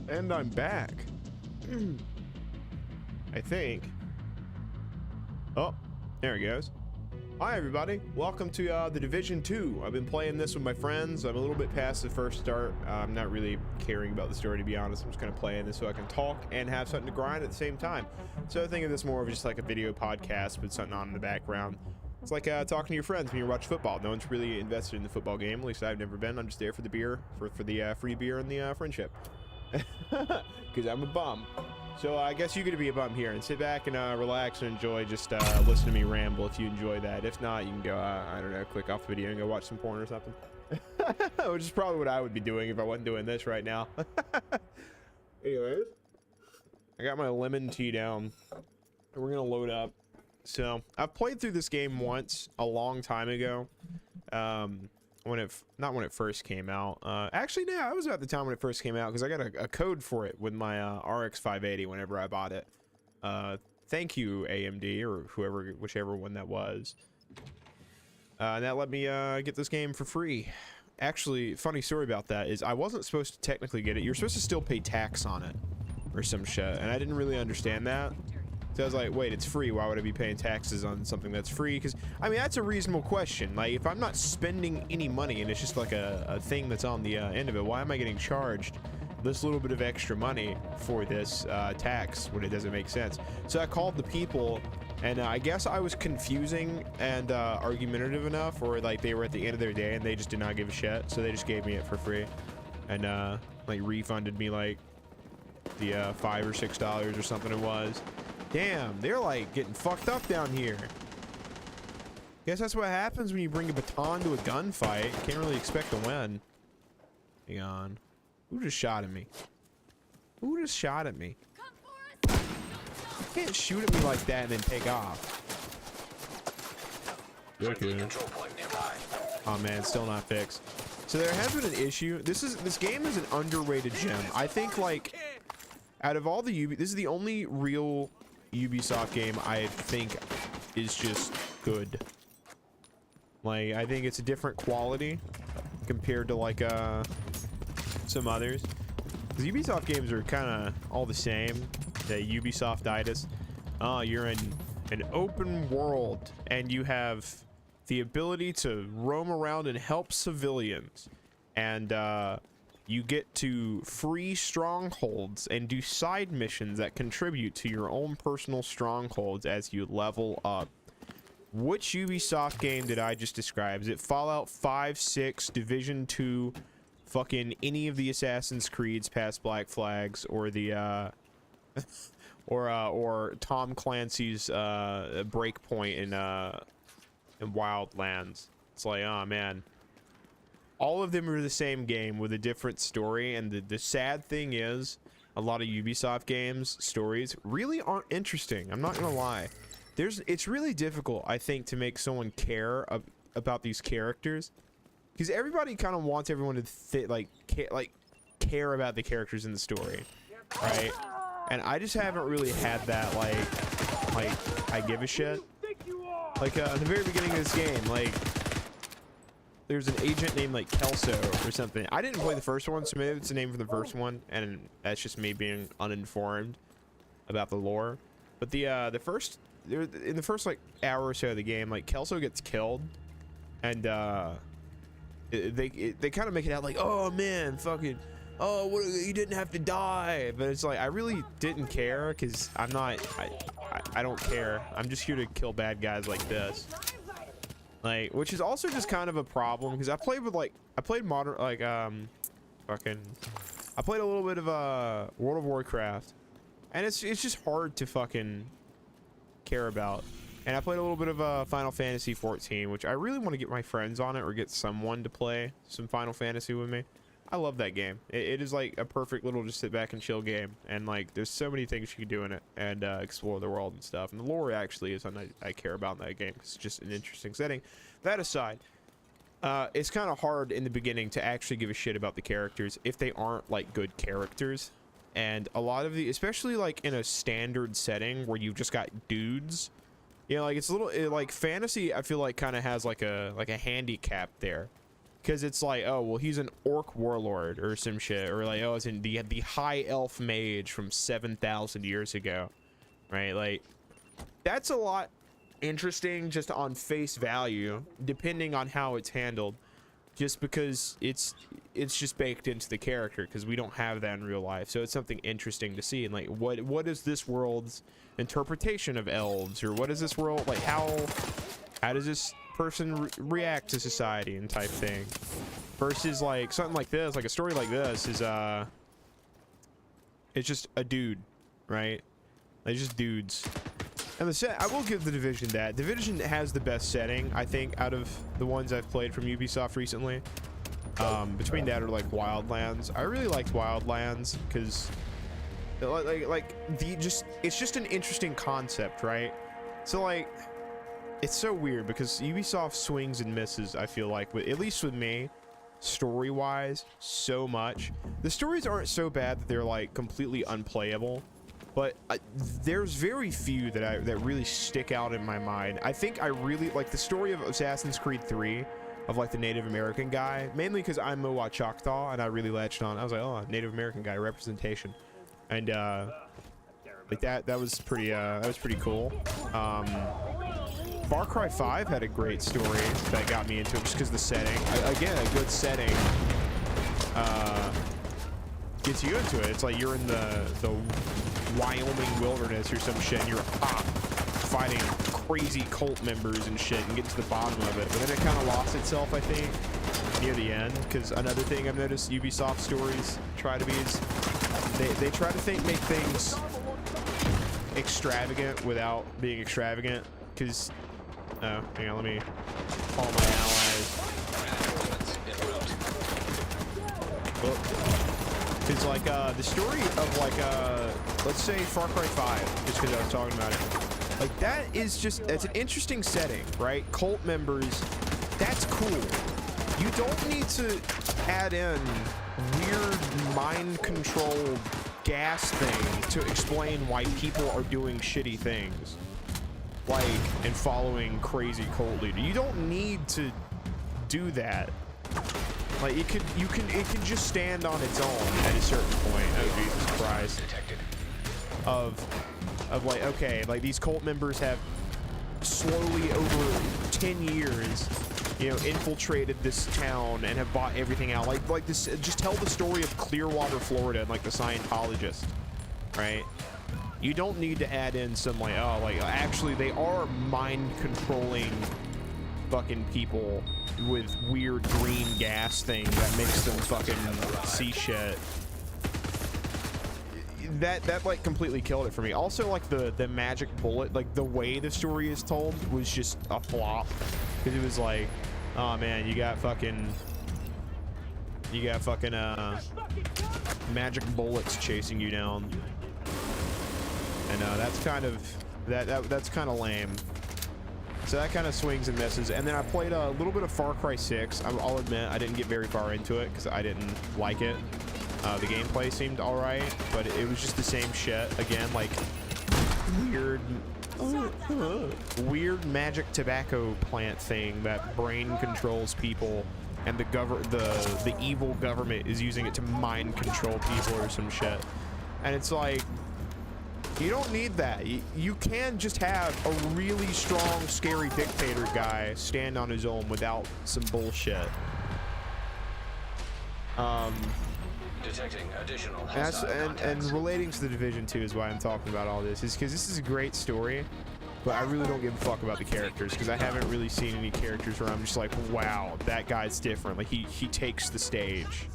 And I'm back. I think. Oh, there it goes. Hi everybody, welcome to the Division 2. I've been playing this with my friends. I'm a little bit past the first start. I'm not really caring about the story, to be honest. I'm just kind of playing this so I can talk and have something to grind at the same time. So I think of this more of just like a video podcast with something on in the background. It's like talking to your friends when you watch football. No one's really invested in the football game, at least I've never been. I'm just there for the beer, for the free beer and the friendship. Because I'm a bum. So I guess you get to be a bum here and sit back and relax and enjoy. Just listen to me ramble if you enjoy that. If not, you can go, I don't know, click off the video and go watch some porn or something. Which is probably what I would be doing if I wasn't doing this right now. Anyways, I got my lemon tea down and we're going to load up. So I've played through this game once a long time ago. Not when it first came out. Actually, no, I was about the time when it first came out because I got a code for it with my RX 580 whenever I bought it. Thank you, AMD, or whichever one that was. And that let me get this game for free. Actually, funny story about that is I wasn't supposed to technically get it. You're supposed to still pay tax on it or some shit, and I didn't really understand that. So I was like, wait, it's free. Why would I be paying taxes on something that's free? Because, I mean, that's a reasonable question. Like, if I'm not spending any money and it's just like a thing that's on the end of it, why am I getting charged this little bit of extra money for this tax when it doesn't make sense? So I called the people, and I guess I was confusing and argumentative enough, or like they were at the end of their day and they just did not give a shit. So they just gave me it for free and like refunded me like the $5 or $6 or something it was. Damn, they're like getting fucked up down here. Guess that's what happens when you bring a baton to a gunfight. Can't really expect to win. Hang on. Who just shot at me? Who just shot at me? You can't shoot at me like that and then take off. Okay. Oh man, still not fixed. So there has been an issue. This game is an underrated gem. I think like out of all the this is the only real Ubisoft game I think is just good. Like, I think it's a different quality compared to like some others. Because Ubisoft games are kind of all the same. The Ubisoft-itis. You're in an open world and you have the ability to roam around and help civilians, and you get to free strongholds and do side missions that contribute to your own personal strongholds as you level up. Which Ubisoft game did I just describe? Is it Fallout 5, 6, Division 2, fucking any of the Assassin's Creeds past Black Flags, or the or Tom Clancy's Breakpoint in Wildlands? It's like, oh man. All of them are the same game with a different story, and the sad thing is a lot of Ubisoft games stories really aren't interesting. I'm not gonna lie. It's really difficult, I think, to make someone care about these characters, because everybody kind of wants everyone to care about the characters in the story, right? And I just haven't really had that like I give a shit. Like in the very beginning of this game, like there's an agent named like Kelso or something. I didn't play the first one, so maybe it's the name for the first one, and that's just me being uninformed about the lore. But in the first like hour or so of the game, like Kelso gets killed, and they kind of make it out like, oh man, fucking, oh, what, you didn't have to die. But it's like, I really didn't care, because I don't care. I'm just here to kill bad guys like this. Like, which is also just kind of a problem, because I played modern, like, I played a little bit of World of Warcraft, and it's just hard to fucking care about. And I played a little bit of Final Fantasy 14, which I really want to get my friends on it, or get someone to play some Final Fantasy with me. I love that game. It is like a perfect little just sit back and chill game, and like there's so many things you can do in it, and explore the world and stuff. And the lore actually is something I care about in that game. It's just an interesting setting. That aside, it's kind of hard in the beginning to actually give a shit about the characters if they aren't like good characters. And a lot of the, especially like in a standard setting where you've just got dudes, you know, like it's a little like fantasy, I feel like kind of has like a handicap there, because it's like, oh well, he's an orc warlord or some shit, or like, oh, it's in the high elf mage from 7,000 years ago, right? Like, that's a lot interesting just on face value, depending on how it's handled, just because it's just baked into the character, because we don't have that in real life. So it's something interesting to see. And like, what is this world's interpretation of elves, or what is this world like, how does this person react to society and type thing, versus like something like this, like a story like this is it's just a dude, right? Like, just dudes. And the set, I will give the Division that. Division has the best setting, I think, out of the ones I've played from Ubisoft recently. Between that or like Wildlands. I really liked Wildlands because it's just an interesting concept, right? So like, it's so weird because Ubisoft swings and misses, I feel like, at least with me, story-wise, so much. The stories aren't so bad that they're like completely unplayable, but there's very few that really stick out in my mind. I think I really like the story of Assassin's Creed 3, of like the Native American guy, mainly because I'm Moa Choctaw and I really latched on. I was like, oh, Native American guy representation, and like that was pretty cool. Far Cry 5 had a great story that got me into it, just because the setting, again, a good setting gets you into it. It's like you're in the Wyoming wilderness or some shit, and you're a cop fighting crazy cult members and shit and get to the bottom of it. But then it kind of lost itself, I think, near the end, because another thing I've noticed Ubisoft stories try to be is they try to make things extravagant without being extravagant, because oh, hang on, let me call my allies. It's like the story of like let's say Far Cry 5, just because I was talking about it. Like, that is just, it's an interesting setting, right? Cult members, that's cool. You don't need to add in weird mind control gas things to explain why people are doing shitty things, like, and following crazy cult leader. You don't need to do that. Like, it can just stand on its own at a certain point. Oh, Jesus Christ. Of like, okay, like, these cult members have slowly over 10 years, you know, infiltrated this town and have bought everything out. Like this, just tell the story of Clearwater, Florida, and like the Scientologist, right? You don't need to add in some like, oh, like, actually they are mind controlling fucking people with weird green gas thing that makes them fucking see shit. That like completely killed it for me. Also, like the magic bullet, like the way the story is told was just a flop, because it was like, oh man, you got fucking magic bullets chasing you down, and that's kind of that's kind of lame. So that kind of swings and misses. And then I played a little bit of Far Cry 6. I'll admit I didn't get very far into it because I didn't like it. The gameplay seemed alright, but it was just the same shit. Again, like weird magic tobacco plant thing that brain controls people, and the evil government is using it to mind control people or some shit. And it's like, you don't need that. You can just have a really strong, scary dictator guy stand on his own without some bullshit. Detecting additional and relating to the Division 2 is why I'm talking about all this, is because this is a great story, but I really don't give a fuck about the characters, because I haven't really seen any characters where I'm just like, wow, that guy's different. Like, he takes the stage.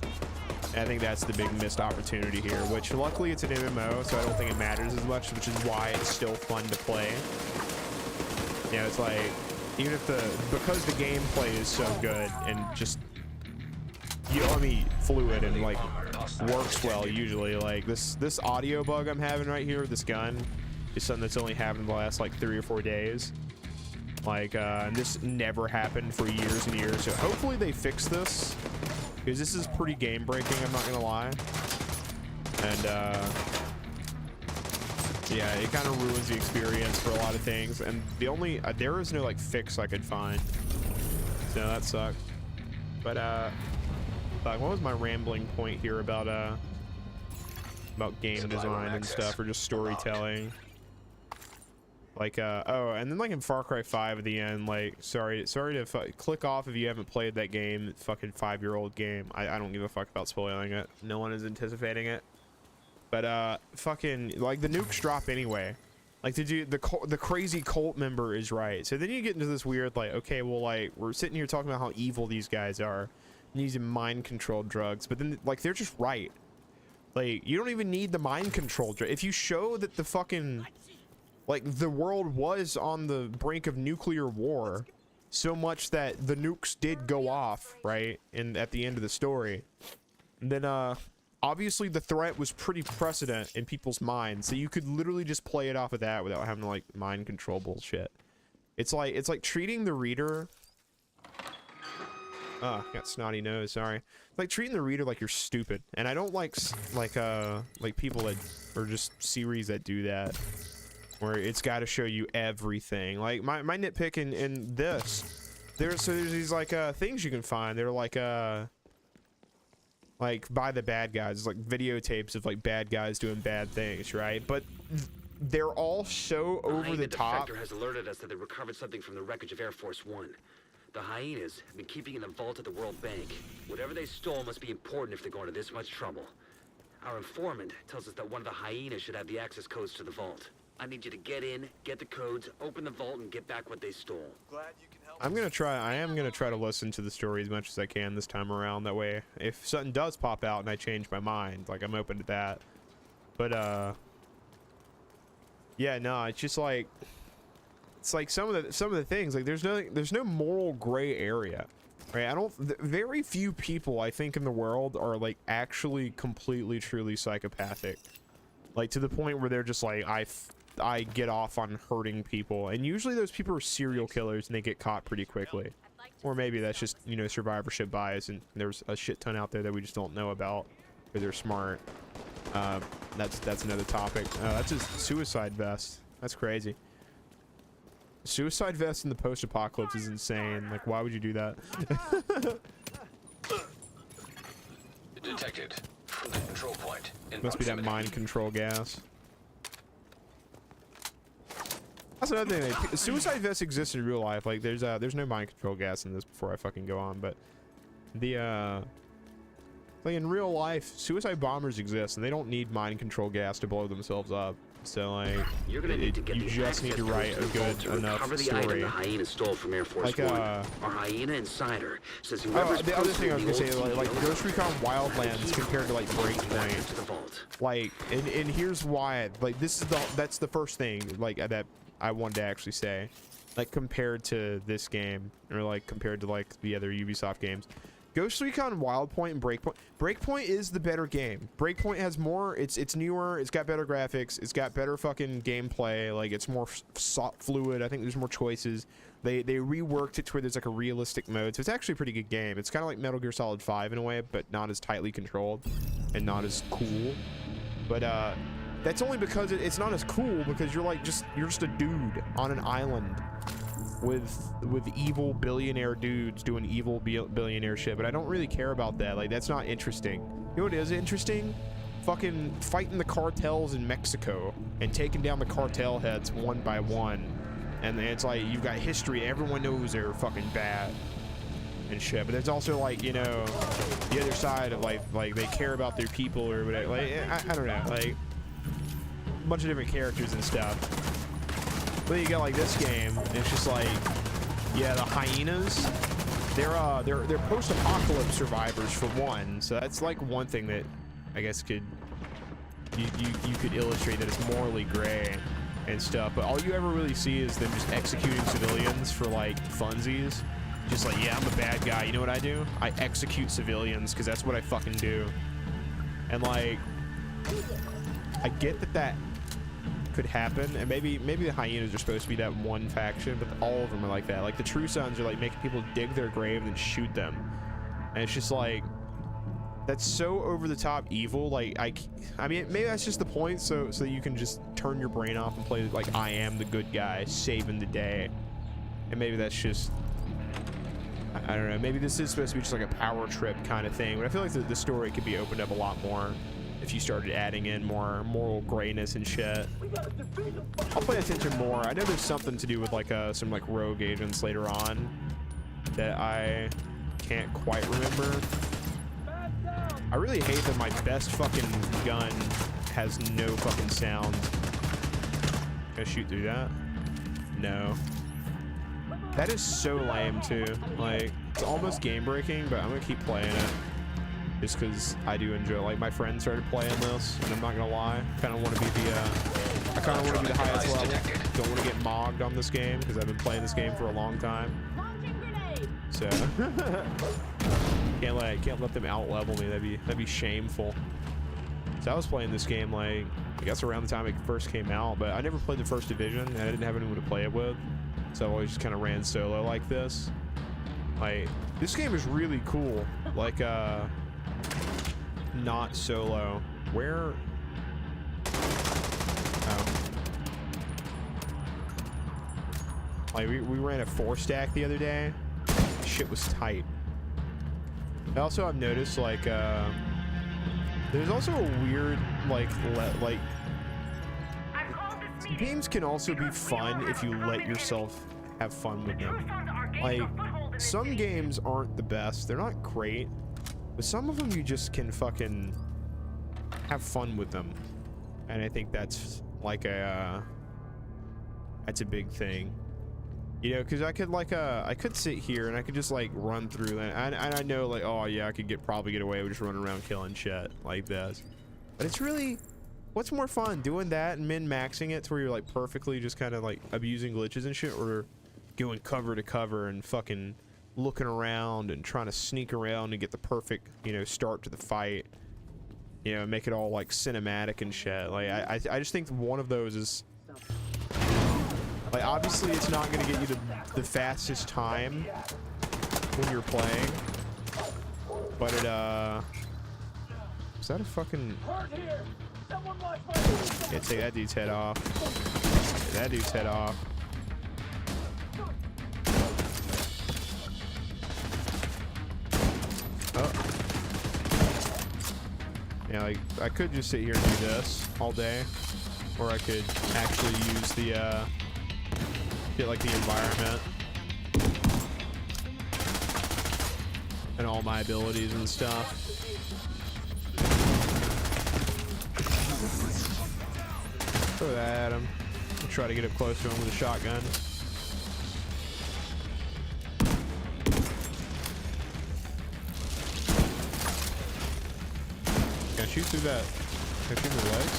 And I think that's the big missed opportunity here, which luckily it's an MMO, so I don't think it matters as much, which is why it's still fun to play. You know, it's like, even if because the gameplay is so good and just, fluid and like works well usually. Like this audio bug I'm having right here with this gun is something that's only happened the last like 3 or 4 days. Like, and this never happened for years and years. So hopefully they fix this, because this is pretty game breaking, I'm not gonna lie. And yeah, it kind of ruins the experience for a lot of things. And the only there is no like fix I could find, so that sucked. But like, what was my rambling point here about game design and stuff, or just storytelling? Like oh, and then like in Far Cry 5 at the end, like sorry to click off if you haven't played that game. Fucking 5-year-old game. I don't give a fuck about spoiling it. No one is anticipating it. But fucking like the nukes drop anyway. Like the crazy cult member is right. So then you get into this weird like, okay, well, like we're sitting here talking about how evil these guys are using mind controlled drugs, but then like they're just right. Like you don't even need the mind control drug. If you show that the fucking like the world was on the brink of nuclear war so much that the nukes did go off, right? And at the end of the story, and then obviously the threat was pretty precedent in people's minds, so you could literally just play it off of that without having to like mind control bullshit. It's like treating the reader got snotty nose, sorry. Like treating the reader like you're stupid. And I don't like people that or just series that do that, where it's got to show you everything. Like my nitpick in this, there's these like things you can find. They're like by the bad guys. It's like videotapes of like bad guys doing bad things, right? But they're all so over the top. The defector has alerted us that they recovered something from the wreckage of Air Force One. The hyenas have been keeping in the vault at the World Bank. Whatever they stole must be important if they're going to this much trouble. Our informant tells us that one of the hyenas should have the access codes to the vault. I need you to get in, get the codes, open the vault, and get back what they stole. Glad you can help. I am gonna try to listen to the story as much as I can this time around. That way, if something does pop out and I change my mind, like I'm open to that. But yeah, no, it's just like it's like some of the things, like there's no moral gray area, right? Very few people I think in the world are like actually completely truly psychopathic, like to the point where they're just like I get off on hurting people, and usually those people are serial killers and they get caught pretty quickly. Or maybe that's just, you know, survivorship bias, and there's a shit ton out there that we just don't know about, or they're smart. That's another topic. That's a suicide vest. That's crazy. Suicide vest in the post-apocalypse is insane. Like, why would you do that? Detected from the control point. Must be that mind control gas. That's another thing. Like, suicide vests exist in real life. Like, there's no mind control gas in this before I fucking go on, but the like in real life, suicide bombers exist, and they don't need mind control gas to blow themselves up. So like, You're gonna need to get you just need to write a good enough recover the story. item the hyena stole from Air Force Like, One. Our hyena insider says Oh, whoever's the other thing I was gonna say, posted like the Ghost Recon Wildlands compared to like Breakpoint, to the vault. like, and here's why. Like, that's the first thing like that I wanted to actually say, like compared to this game, or like compared to like the other Ubisoft games. Ghost Recon Wildpoint and Breakpoint is the better game. Breakpoint has more, it's newer, it's got better graphics, it's got better fucking gameplay, like it's more fluid. I think there's more choices. They reworked it to where there's like a realistic mode, so it's actually a pretty good game. It's kind of like Metal Gear Solid 5 in a way, but not as tightly controlled and not as cool. But that's only because it's not as cool, because you're just a dude on an island with evil billionaire dudes doing evil billionaire shit. But I don't really care about that. Like, that's not interesting. You know what is interesting? Fucking fighting the cartels in Mexico and taking down the cartel heads one by one. And it's like, you've got history, everyone knows they're fucking bad and shit. But there's also, like, you know, the other side of like they care about their people or whatever. Like, I don't know, like a bunch of different characters and stuff. But you got like this game, and it's just like, yeah, the hyenas, they're post-apocalypse survivors for one, so that's like one thing that I guess you could illustrate that it's morally gray and stuff. But all you ever really see is them just executing civilians for like funsies. Just like, yeah, I'm a bad guy. You know what I do? I execute civilians because that's what I fucking do. And like, I get that could happen, and maybe the hyenas are supposed to be that one faction, but all of them are like that. Like the True Sons are like making people dig their grave and then shoot them, and it's just like, that's so over the top evil. Like I mean, maybe that's just the point, so you can just turn your brain off and play like I am the good guy saving the day, and maybe that's just I don't know, maybe this is supposed to be just like a power trip kind of thing, but I feel like the story could be opened up a lot more if you started adding in more moral grayness and shit. I'll pay attention more. I know there's something to do with like some like rogue agents later on that I can't quite remember. I really hate that my best fucking gun has no fucking sound. Can I shoot through that? No. That is so lame too. Like, it's almost game breaking, but I'm gonna keep playing it just because I do enjoy it. Like, my friend started playing this, and I'm not gonna lie, kind of want to be the I kind of want to be the highest level. Don't want to get mogged on this game because I've been playing this game for a long time. So can't let them out level me. That'd be shameful. So I was playing this game like I guess around the time it first came out, but I never played the first division and I didn't have anyone to play it with. So I always just kind of ran solo like this. Like, this game is really cool. Like, not solo. Where? Like, we ran a 4-stack the other day. Shit was tight. I also have noticed, like, there's also a weird, like, games can also be fun if you let yourself have fun with them. Like, some games aren't the best. They're not great. But some of them you just can fucking have fun with them. And I think that's like that's a big thing. You know, because I could like I could sit here and I could just like run through that, and I know like, oh yeah, I could probably get away with just running around killing shit like this. But it's really, what's more fun, doing that and min-maxing it to where you're like perfectly just kind of like abusing glitches and shit, or going cover to cover and fucking looking around and trying to sneak around and get the perfect, you know, start to the fight, you know, make it all like cinematic and shit. Like I just think one of those is like, obviously it's not going to get you the fastest time when you're playing, but it is that a fucking, yeah, take that dude's head off. Take that dude's head off. Oh. Yeah, like, I could just sit here and do this all day, or I could actually use the, get like the environment and all my abilities and stuff. Throw that at him. I'll try to get up close to him with a shotgun. Can I shoot through that? Can I shoot through the legs?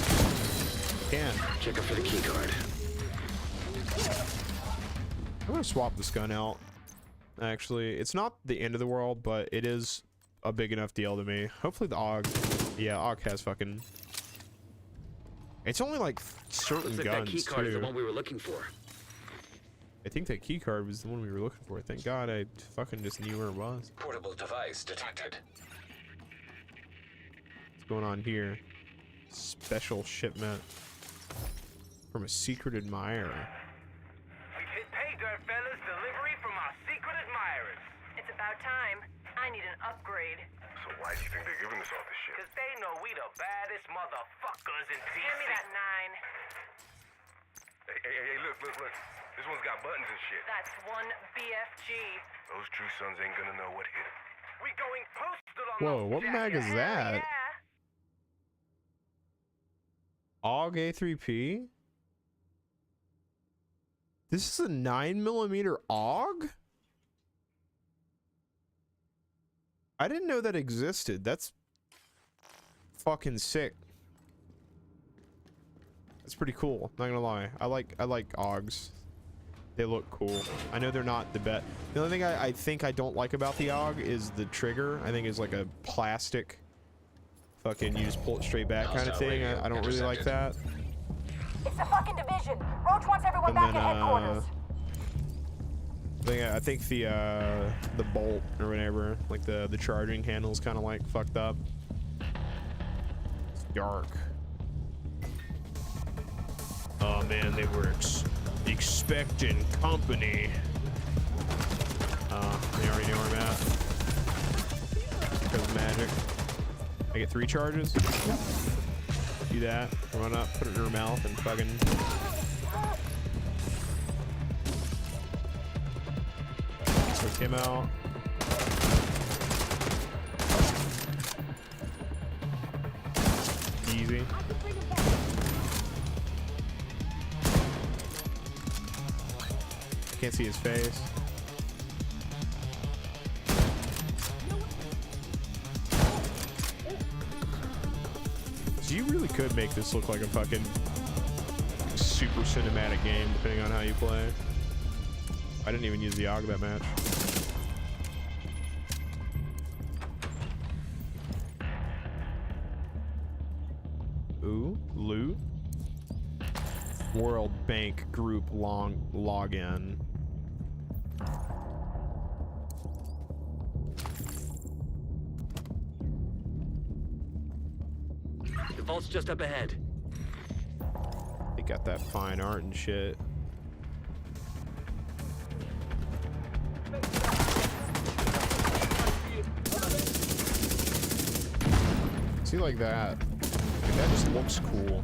Can. Check up for the key card. I'm gonna swap this gun out. Actually, it's not the end of the world, but it is a big enough deal to me. Hopefully the AUG, yeah, AUG has fucking. It's only like certain Looks like guns that key card too. is the one we were looking for. I think that key card was the one we were looking for. Thank God I fucking just knew where it was. Portable device detected. What's going on here? Special shipment from a secret admirer. We've hit pay dirt, fellas. Delivery from our secret admirers. It's about time. I need an upgrade. So why do you think they're giving us all this shit? Because they know we the baddest motherfuckers in DC. Hand me that 9. Hey, look. This one's got buttons and shit. That's one BFG. Those true sons ain't gonna know what hit them. We going postal on Whoa, those what mag is jackets. that? Yeah. AUG A3P? This is a 9mm AUG? I didn't know that existed. That's fucking sick. That's pretty cool, not gonna lie. I like AUGs. They look cool. I know they're not the best. The only thing I think I don't like about the AUG is the trigger. I think it's like a plastic fucking, you just pull it straight back kind of thing. I don't really like that. It's the fucking division. Roach wants everyone And back then, at headquarters. I think the bolt or whatever, like the charging handle's kind of like fucked up. It's dark. Oh man, they were expecting company. They already know where I'm at. Because of magic. I get 3 charges. Do that. Run up, put it in her mouth, and fucking. Take him out. Easy. Can't see his face. So you really could make this look like a fucking super cinematic game, depending on how you play. I didn't even use the AUG that match. Ooh, loot. World Bank Group login. The vault's just up ahead. They got that fine art and shit. See, like that. Like, that just looks cool.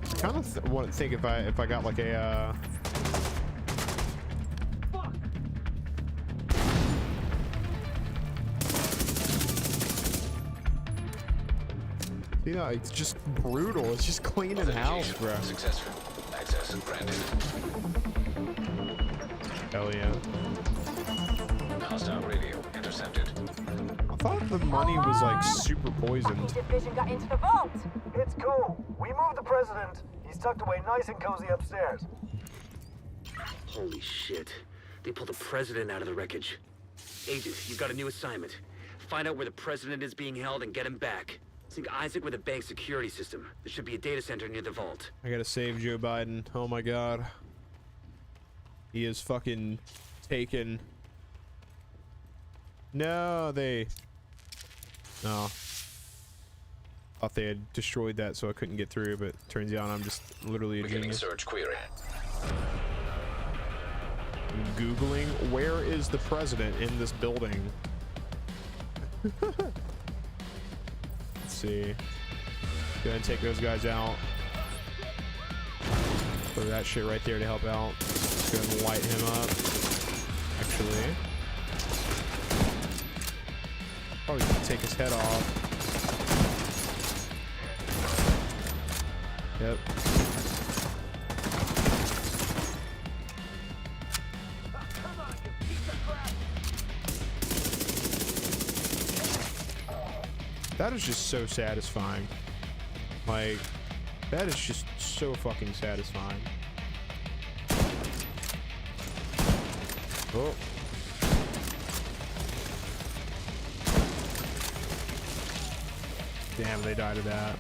I kind of want to think if I got like a you know, it's just brutal. It's just cleaning house, bro. Successful. Access granted. Hell yeah. Hostile radio intercepted. I thought the money was like super poisoned. Division got into the vault. It's cool. We moved the president. He's tucked away nice and cozy upstairs. Holy shit. They pulled the president out of the wreckage. Agent, you've got a new assignment. Find out where the president is being held and get him back. Sync Isaac with the bank security system. There should be a data center near the vault. I gotta save Joe Biden. Oh my god. He is fucking taken. No, they... No. Thought they had destroyed that so I couldn't get through, but turns out I'm just literally a Beginning genius. search query. Googling, where is the president in this building? Let's see. Go ahead and take those guys out. Put that shit right there to help out. Let's go ahead and light him up. Actually. Probably take his head off. Yep. That is just so satisfying. Like, that is just so fucking satisfying. Oh. Damn, they died of that.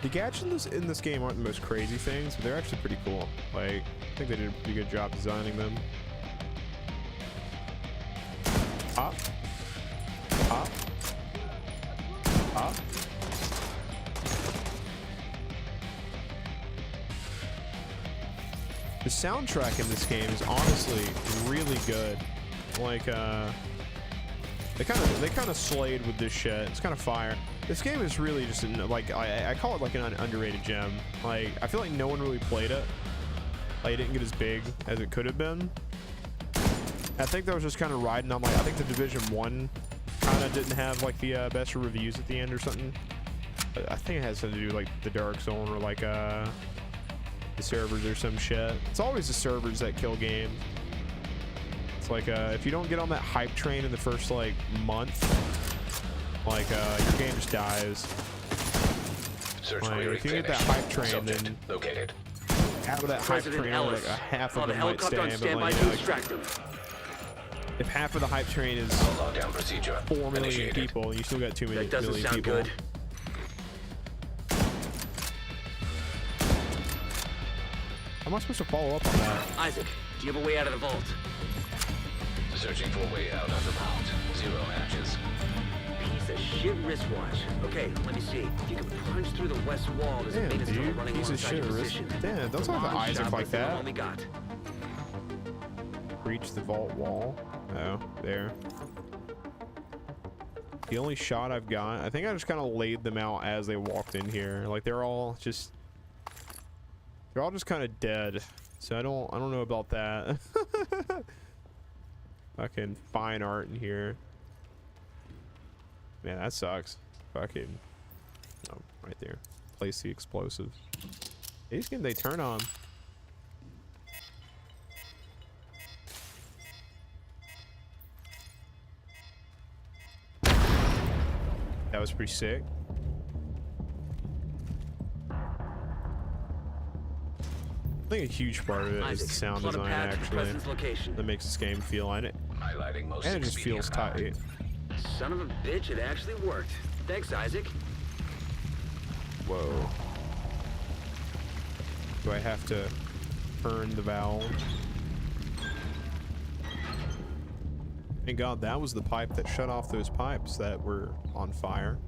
The gadgets in this game aren't the most crazy things, but they're actually pretty cool. Like, I think they did a pretty good job designing them. Up. Up. Up. The soundtrack in this game is honestly really good. Like, they kind of slayed with this shit. It's kind of fire. This game is really just like I call it like an underrated gem. Like, I feel like no one really played it. Like, it didn't get as big as it could have been. I think that was just kind of riding on, like, I think the Division 1 kind of didn't have like the best reviews at the end or something. I think it has something to do with, like, the Dark Zone or like the servers or some shit. It's always the servers that kill games. It's like if you don't get on that hype train in the first like month, like your game just dies. Search Like, query if you get finished. that hype train, Subject then located. out of that hype President train, Ellis. like a half Oh, of the them might helicopter on stay, but standby like, to you know, like, extract them. if half of the hype train is Lockdown procedure 4 million initiated. people, you still got 2 million, That doesn't million sound people. good. How am I supposed to follow up on that? Isaac, do you have a way out of the vault? Searching for a way out underground. 0 matches. Piece a shit wristwatch. Okay, let me see. You can punch through the west wall. There's a Damn, maintenance tunnel dude. running Piece of alongside your shit wrist. position. Damn, don't The talk to launch Isaac shot like was the that. one we got. Reach the vault wall. Oh, there. The only shot I've got, I think I just kind of laid them out as they walked in here. Like they're all just kind of dead. So I don't know about that. Fucking fine art in here. Man, that sucks. Fucking, oh, right there. Place the explosive. These can they turn on? That was pretty sick. I think a huge part of it is the sound plot a design path to the actually president's location. that makes this game feel on it, Highlighting most and it just feels expedient tight. Son of a bitch, it actually worked. Thanks, Isaac. Whoa. Do I have to turn the valve? Thank God that was the pipe that shut off those pipes that were on fire.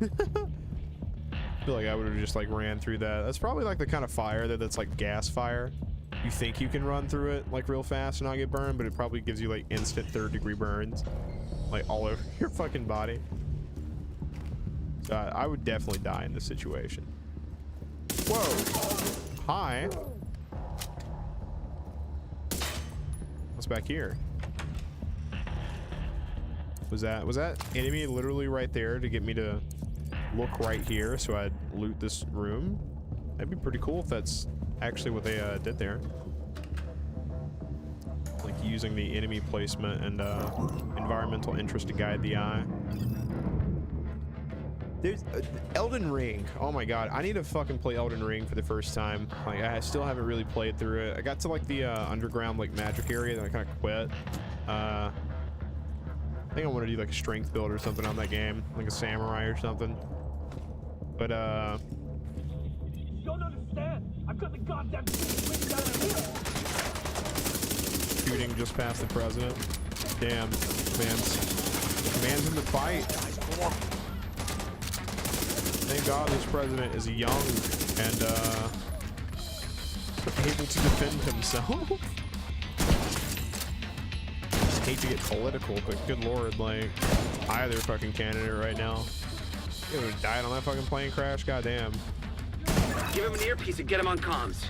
I feel like I would have just like ran through that. That's probably like the kind of fire that's like gas fire. You think you can run through it like real fast and not get burned, but it probably gives you like instant 3rd-degree burns, like all over your fucking body. So I would definitely die in this situation. Whoa! Hi. What's back here? Was that enemy literally right there to get me to look right here so I'd loot this room? That'd be pretty cool if that's actually what they did there. Like using the enemy placement and environmental interest to guide the eye. There's Elden Ring. Oh my god, I need to fucking play Elden Ring for the first time. Like I still haven't really played through it. I got to like the underground like magic area, then I kind of quit. I think I want to do like a strength build or something on that game, like a samurai or something. But You don't understand. I've got the goddamn thing down here. shooting just past the president. Damn, man's in the fight. Thank God this president is young and able to defend himself. Hate to get political, but good lord, like either fucking candidate right now. You would have died on that fucking plane crash. Goddamn. Give him an earpiece and get him on comms.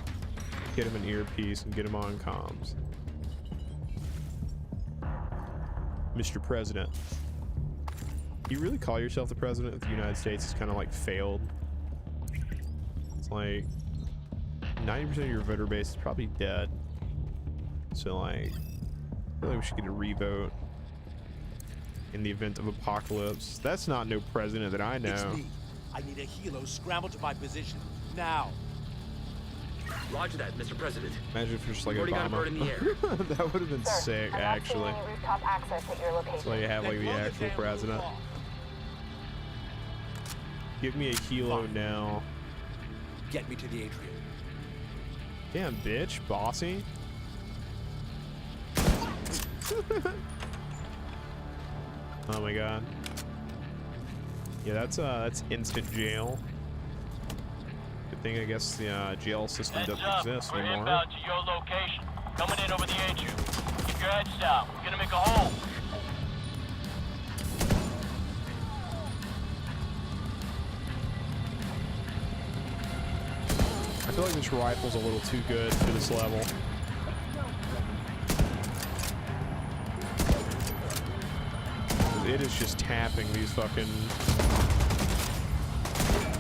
Get him an earpiece and get him on comms. Mr. President. You really call yourself the president of the United States? It's kind of like failed. It's like 90% of your voter base is probably dead. So like, I feel like we should get a revote in the event of apocalypse. That's not no president that I know. It's me. I need a helo scramble to my position now. Roger that, Mr. President. Imagine if it's just like We've already got a bird in the Obama. air. That would have been Sir, sick, I'm actually. not seeing any rooftop access at your location. So you have like Then the blow actual damn president. roof off. Give me a helo Fine. now. Get me to the atrium. Damn, bitch, bossy. Oh my god. Yeah, that's instant jail. Good thing I guess the jail system doesn't exist anymore. Inbound to your location. Coming in over the atrium. Keep your heads down. We're gonna make a hole. I feel like this rifle's a little too good for this level. It is just tapping these fucking,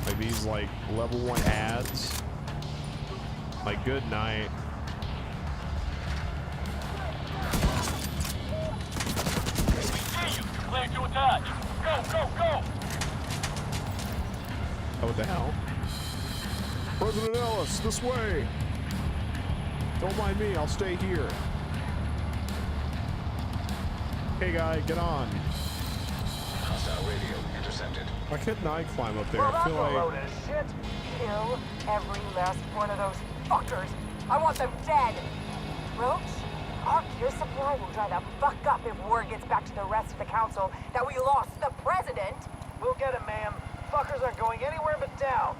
like these like level 1 ads. Like, good night. See you. Clear to attach. Go, go, go. Oh, what the hell? President Ellis, this way. Don't mind me, I'll stay here. Hey guy, get on. Hostile radio intercepted. Why couldn't I climb up there? Well, I that's feel a load like of shit. Kill every last one of those fuckers. I want them dead. Roach, our gear supply I will dry the fuck up if word gets back to the rest of the council that we lost the president. We'll get him, ma'am. Fuckers aren't going anywhere but down.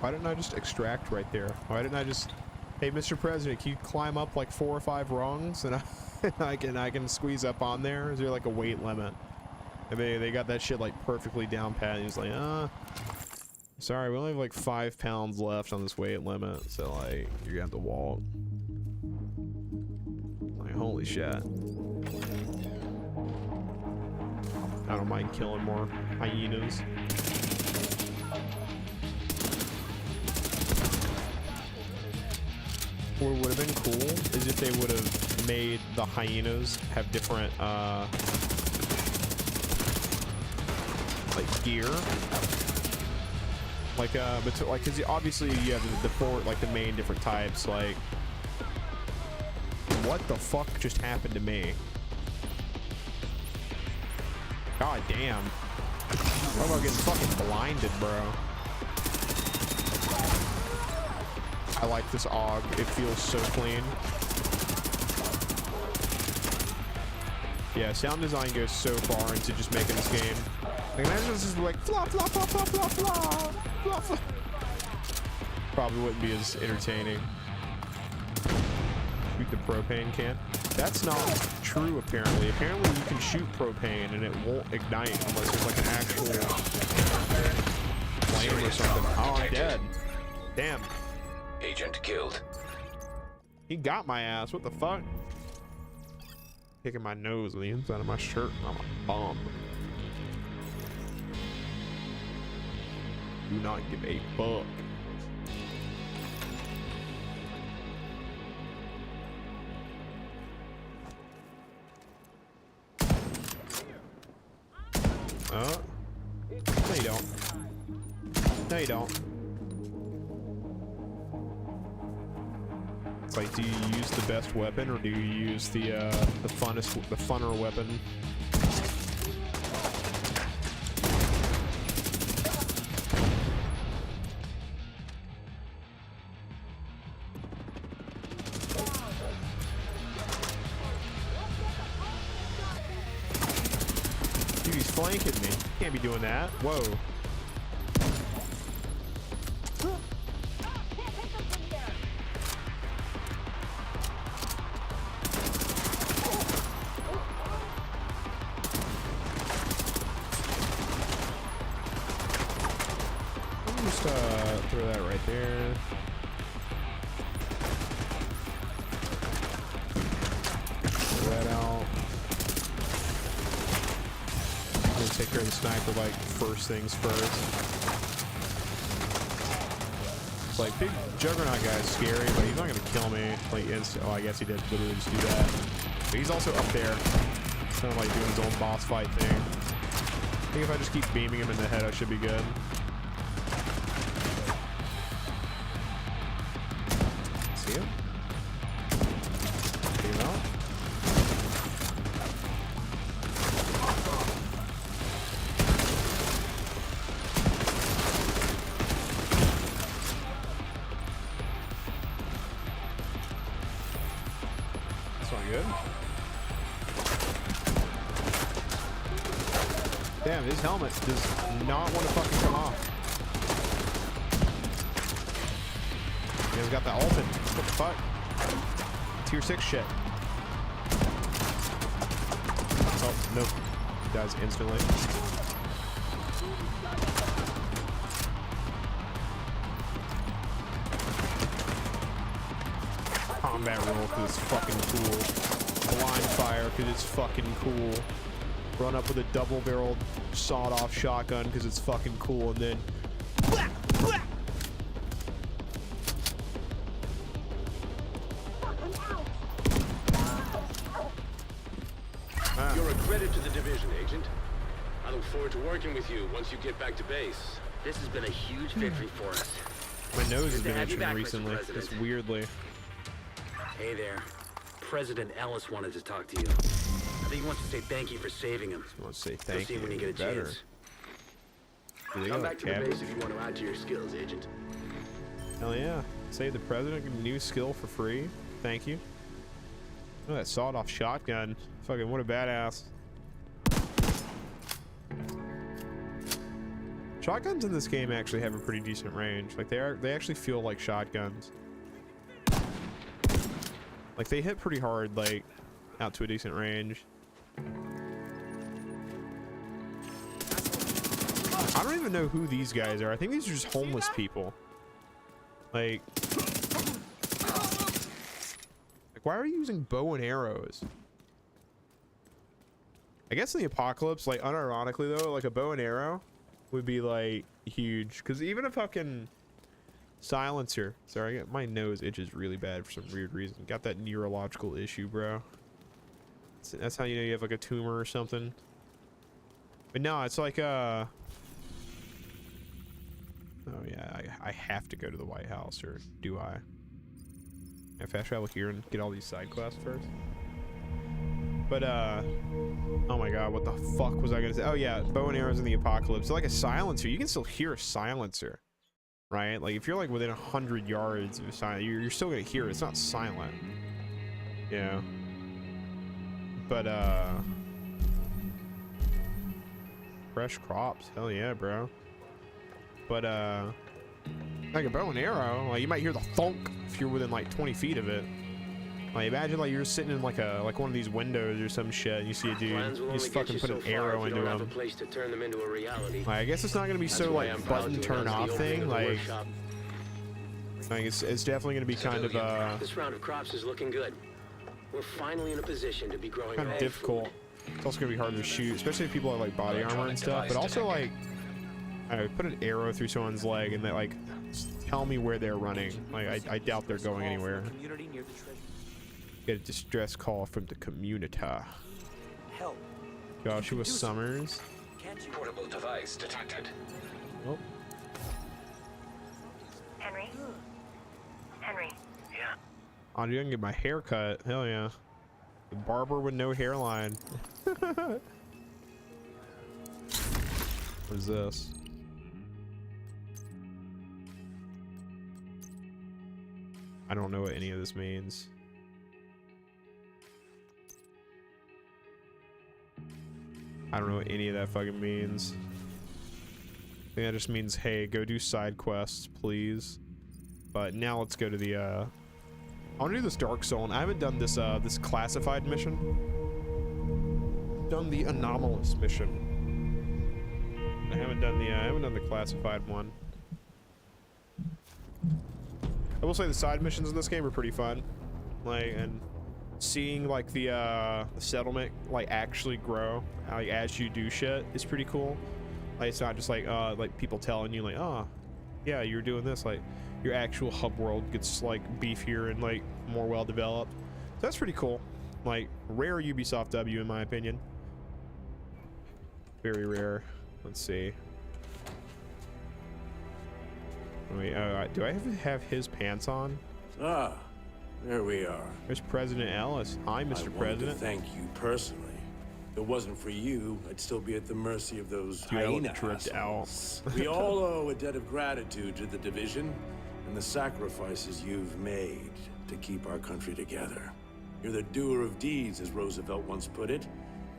Why didn't I just extract right there? Why didn't I just... Hey, Mr. President, can you climb up like 4 or 5 rungs and I can squeeze up on there? Is there like a weight limit? And they got that shit like perfectly down pat. He's like, sorry, we only have like 5 pounds left on this weight limit, so like you're gonna have to walk. Like, holy shit. I don't mind killing more hyenas. What would have been cool is if they would have made the hyenas have different like gear, like but like, because obviously you have the 4, like the main different types. Like, what the fuck just happened to me? God damn! I'm about getting fucking blinded, bro. I like this AUG. It feels so clean. Yeah, sound design goes so far into just making this game. Like, imagine this is like flop, flop, flop, flop, flop, flop, flop, flop. Probably wouldn't be as entertaining. Shoot the propane can. That's not true, apparently. Apparently you can shoot propane and it won't ignite unless there's like an actual flame or something. Oh, I'm dead. Damn. Agent killed. He got my ass. What the fuck? Kicking my nose on the inside of my shirt. I'm a bum. Do not give a fuck. No, you don't. No, you don't. It's like, do you use the best weapon or do you use the funner weapon? Dude, he's flanking me. Can't be doing that. Whoa. Throw that right there. Throw that out. I'm gonna take care of the sniper like first things first. It's like, big Juggernaut guy is scary, but he's not gonna kill me. Like, oh, I guess he did literally just do that. But he's also up there, kind of like doing his own boss fight thing. I think if I just keep beaming him in the head, I should be good. Damn, his helmet does not want to fucking come off. He's got the ultimate. What the fuck? Tier 6 shit. Oh, nope. Dies instantly. Combat roll because it's fucking cool. Blind fire because it's fucking cool. Run up with a double-barreled sawed-off shotgun because it's fucking cool, and then You're a credit to the division, Agent. I look forward to working with you once you get back to base. This has been a huge victory for us. My nose has Good to been have you itching back, Mr. recently. President. Just weirdly. Hey there. President Ellis wanted to talk to you. I think he wants to say thank you for saving him. I want to say You'll thank see you. when you get a Better. chance. Do they Come got a back to the cabin? base if you want to add to your skills, Agent. Hell yeah. Save the president, get a new skill for free. Thank you. Oh, that sawed-off shotgun. Fucking what a badass. Shotguns in this game actually have a pretty decent range. Like they actually feel like shotguns. Like they hit pretty hard, like out to a decent range. I don't even know who these guys are. I think these are just homeless people. Like why are you using bow and arrows? I guess in the apocalypse, like unironically though, like a bow and arrow would be like huge, because even a fucking silencer. Sorry, my nose itches really bad for some weird reason. Got that neurological issue, bro. That's how you know you have like a tumor or something. But no, it's like oh yeah, I have to go to the White House, or do I? I fast travel here and get all these side quests first. But oh my god, what the fuck was I gonna say? Oh yeah, bow and arrows in the apocalypse. So like a silencer, you can still hear a silencer, right? Like if you're like within 100 yards of a silence, you're still gonna hear it. It's not silent, you know. But fresh crops, hell yeah, bro. But like a bow and arrow, like you might hear the thunk if you're within like 20 feet of it. Like imagine like you're sitting in like one of these windows or some shit, and you see a dude, you just fucking put an arrow into him. Like, I guess it's not gonna be so like button turn off thing. Like it's definitely gonna be kind of This round of crops is looking good. We're finally in a position to be growing kind of difficult. It's also gonna be hard to shoot, especially if people have like body armor and stuff. But also like, I don't know, put an arrow through someone's leg and they like tell me where they're running. Like I doubt they're going anywhere. Get a distress call from the community. Help. Joshua Summers. Portable device detected. Oh. Henry? Yeah. Oh, dude, I can get my hair cut. Hell yeah. The barber with no hairline. What is this? I don't know what any of this means. I don't know what any of that fucking means. I think that just means, hey, go do side quests, please. But now let's go to the, I want to do this Dark Zone. I haven't done this, this classified mission. Done the anomalous mission. I haven't done the classified one. I will say the side missions in this game are pretty fun. Like, and seeing like the settlement like actually grow like as you do shit is pretty cool. Like it's not just like people telling you like, oh yeah, you're doing this. Like your actual hub world gets like beefier and like more well developed. So that's pretty cool. Like rare Ubisoft W in my opinion. Very rare. Let's see. Wait, do I have his pants on? Ah, there we are. There's President Ellis. Hi, Mr. President. Thank you personally. If it wasn't for you, I'd still be at the mercy of those hyena assholes. We all owe a debt of gratitude to the Division and the sacrifices you've made to keep our country together. You're the doer of deeds, as Roosevelt once put it.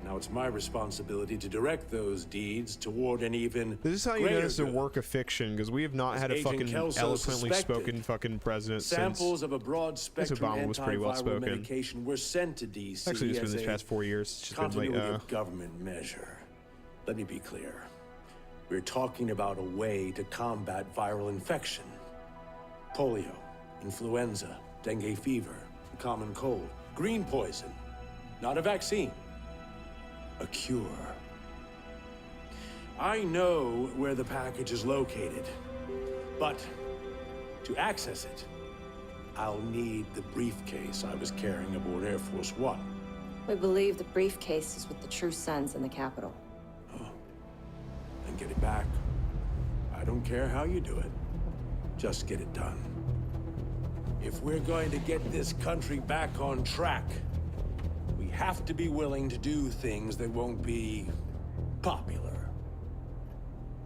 Now it's my responsibility to direct those deeds toward an even This is how you know it's a work of fiction, because we have not had a fucking eloquently spoken fucking president samples since of a broad spectrum Obama was pretty well spoken. Medication were sent to DC. Actually, just been this past 4 years. It's just been like, of government measure. Let me be clear. We're talking about a way to combat viral infection. Polio, influenza, dengue fever, the common cold, green poison. Not a vaccine. A cure. I know where the package is located, but to access it, I'll need the briefcase I was carrying aboard Air Force One. We believe the briefcase is with the true sons in the capital. Oh. Then get it back. I don't care how you do it. Just get it done. If we're going to get this country back on track, we have to be willing to do things that won't be popular.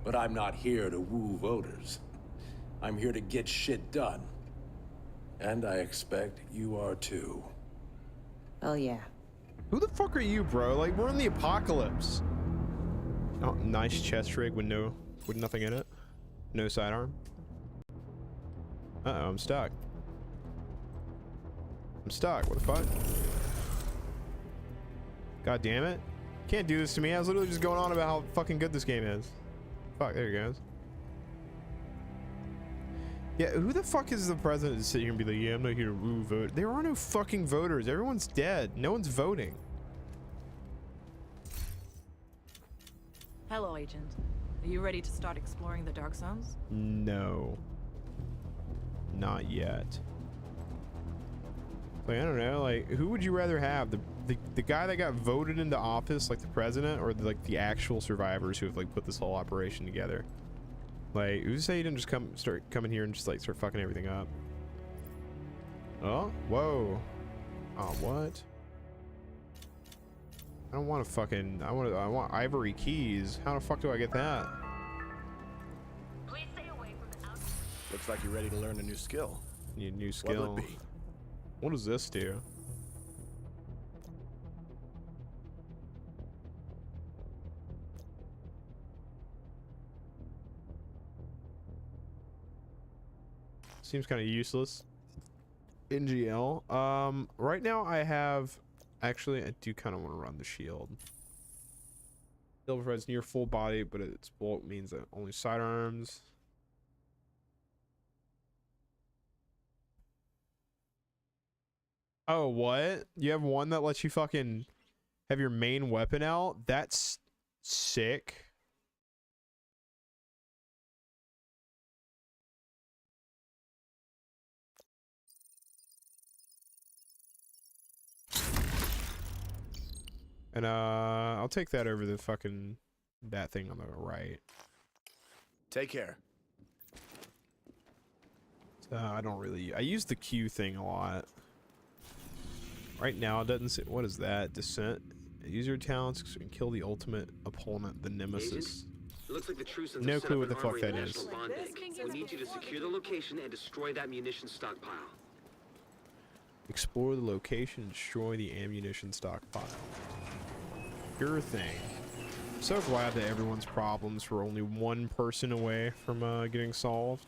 But I'm not here to woo voters. I'm here to get shit done. And I expect you are too. Well, yeah. Who the fuck are you, bro? Like, we're in the apocalypse. Oh, nice chest rig with nothing in it. No sidearm. Uh-oh, I'm stuck. I'm stuck. What the fuck? God damn it. Can't do this to me. I was literally just going on about how fucking good this game is. Fuck, there he goes. Yeah, who the fuck is the president to sit here and be like, yeah, I'm not here to vote. There are no fucking voters. Everyone's dead. No one's voting. Hello, Agent. Are you ready to start exploring the Dark Zones? No. Not yet. Like, I don't know, like, who would you rather have? The guy that got voted into office, like the president, or like the actual survivors who have like put this whole operation together? Like, who's to say you didn't just start coming here and just like start fucking everything up? Oh, whoa. Oh, what? I don't want to fucking, I want ivory keys. How the fuck do I get that? Please stay away from the outside. Looks like you're ready to learn a new skill. Need a new skill. What'll it be? What does this do? Seems kind of useless. NGL. Right now I have, actually I do kind of want to run the shield. Shield provides near full body, but its bulk means that only sidearms. Oh, what? You have one that lets you fucking have your main weapon out? That's sick. And I'll take that over the fucking that thing on the right. Take care. I don't really, I use the Q thing a lot. Right now it doesn't say, what is that? Descent. Use your talents and kill the ultimate opponent, the Nemesis. Agent, it looks like the True Sons No have set clue up what an the fuck armory that in is. National Bond Bank. We need you to secure the location and destroy that munitions stockpile. Explore the location and destroy the ammunition stockpile. Sure thing. I'm so glad that everyone's problems were only one person away from getting solved.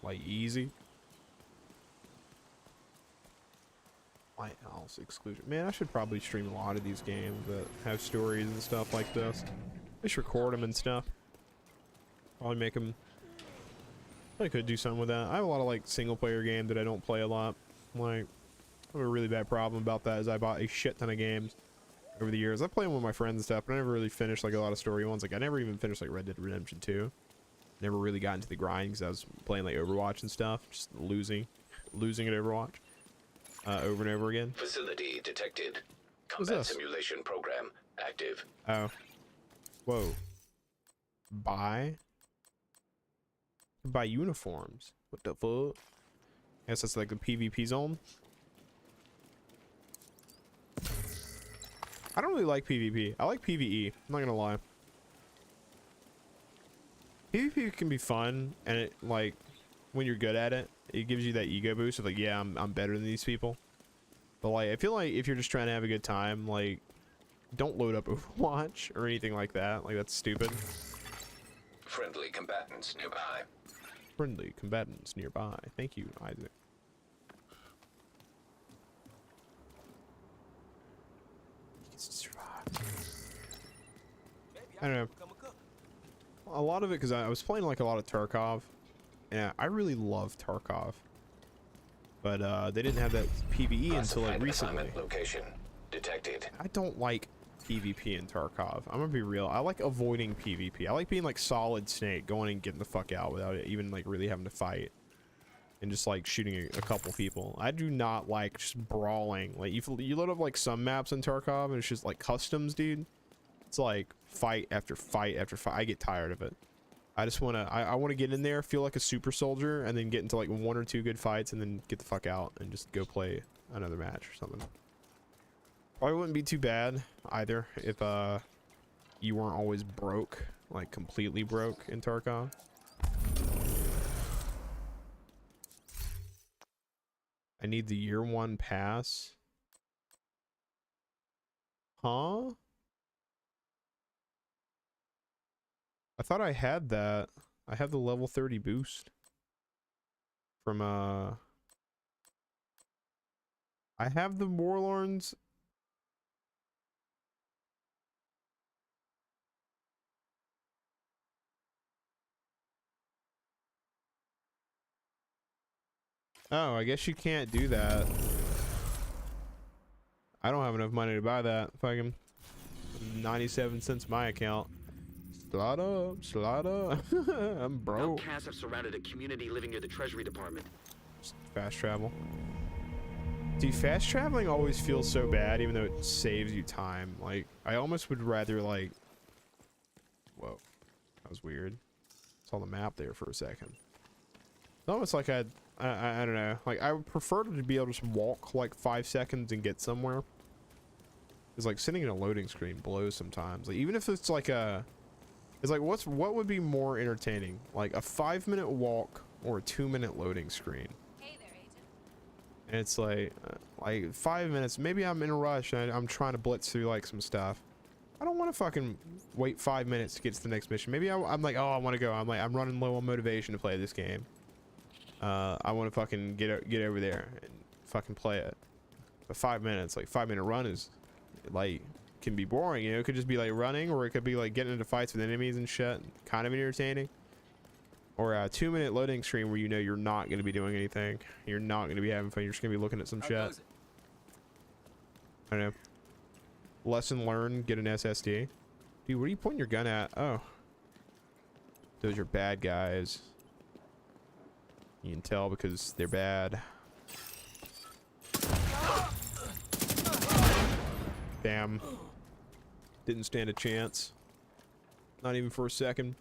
Like easy. Lighthouse exclusion. Man, I should probably stream a lot of these games that have stories and stuff like this. Just record them and stuff. Probably make them. I could do something with that. I have a lot of like single player games that I don't play a lot. Like, I have a really bad problem about that. Is I bought a shit ton of games over the years. I play them with my friends and stuff, but I never really finished like a lot of story ones. Like I never even finished like Red Dead Redemption 2. Never really got into the grind because I was playing like Overwatch and stuff, just losing at Overwatch over and over again. Facility detected. What's Combat this? simulation program active. Oh, whoa! Buy uniforms. What the fuck? I guess that's like the PvP zone. I don't really like PvP. I like PvE. I'm not gonna lie. PvP can be fun, and it like when you're good at it, it gives you that ego boost of like, yeah, I'm better than these people. But like, I feel like if you're just trying to have a good time, like, don't load up Overwatch or anything like that. Like that's stupid. Friendly combatants nearby. Friendly combatants nearby. Thank you, Isaac. I don't know. A lot of it because I was playing like a lot of Tarkov, and I really love Tarkov, but they didn't have that PvE until like recently. Location detected. I don't like PvP in Tarkov. I'm gonna be real. I like avoiding PvP. I like being like Solid Snake, going and getting the fuck out without even like really having to fight, and just like shooting a couple people. I do not like just brawling. Like you load up like some maps in Tarkov, and it's just like customs, dude. It's like fight after fight after fight. I get tired of it. I just want to, I want to get in there, feel like a super soldier, and then get into like 1 or 2 good fights, and then get the fuck out and just go play another match or something. Probably wouldn't be too bad either if you weren't always broke, like completely broke in Tarkov. I need the year 1 pass. Huh? I thought I had that. I have the level 30 boost from I have the Warlords. Oh, I guess you can't do that. I don't have enough money to buy that. Fucking 97 cents my account. Slide up, slide up. I'm broke. Outcasts have surrounded a community living near the Treasury Department. Fast travel. Dude, fast traveling always feels so bad, even though it saves you time. Like, I almost would rather, like... Whoa. That was weird. Saw the map there for a second. It's almost like I don't know. Like, I would prefer to be able to just walk, like, 5 seconds and get somewhere. Because, like, sitting in a loading screen blows sometimes. Like, even if it's, like, a... It's like, what would be more entertaining? Like, a 5-minute walk or a 2-minute loading screen? Hey there, Agent. And it's like 5 minutes. Maybe I'm in a rush and I'm trying to blitz through, like, some stuff. I don't want to fucking wait 5 minutes to get to the next mission. Maybe I'm like, oh, I want to go. I'm running low on motivation to play this game. I want to fucking get over there and fucking play it. But 5 minutes, like 5-minute run is like can be boring, you know. It could just be like running, or it could be like getting into fights with enemies and shit, kind of entertaining. Or a 2-minute loading screen where you know you're not going to be doing anything, you're not going to be having fun, you're just going to be looking at some shit. I don't know. Lesson learned, get an SSD. Dude, what are you pointing your gun at? Oh, those are bad guys. You can tell because they're bad. Damn. Didn't stand a chance. Not even for a second.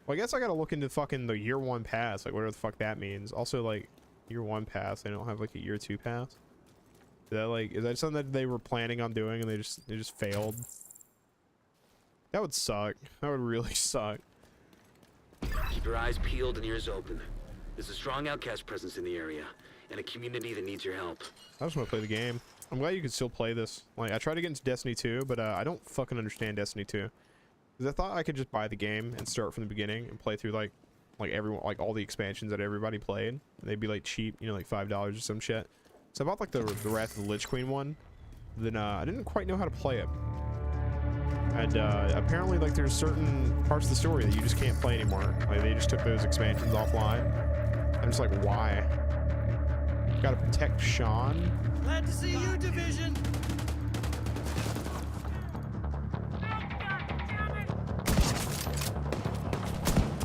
Well, I guess I gotta look into fucking the year 1 pass, like whatever the fuck that means. Also, like, year 1 pass, they don't have like a year 2 pass. Is that like, is that something that they were planning on doing and they just failed? That would suck. That would really suck. Keep your eyes peeled and ears open. There's a strong outcast presence in the area, and a community that needs your help. I just want to play the game. I'm glad you can still play this. Like, I tried to get into Destiny 2, but I don't fucking understand Destiny 2. Because I thought I could just buy the game and start from the beginning and play through like everyone, like all the expansions that everybody played. And they'd be like cheap, you know, like $5 or some shit. So I bought like the Wrath of the Lich Queen one. Then I didn't quite know how to play it. And apparently, like, there's certain parts of the story that you just can't play anymore. Like, they just took those expansions offline. I'm just like, why? Gotta protect Sean. Glad to see you, Division.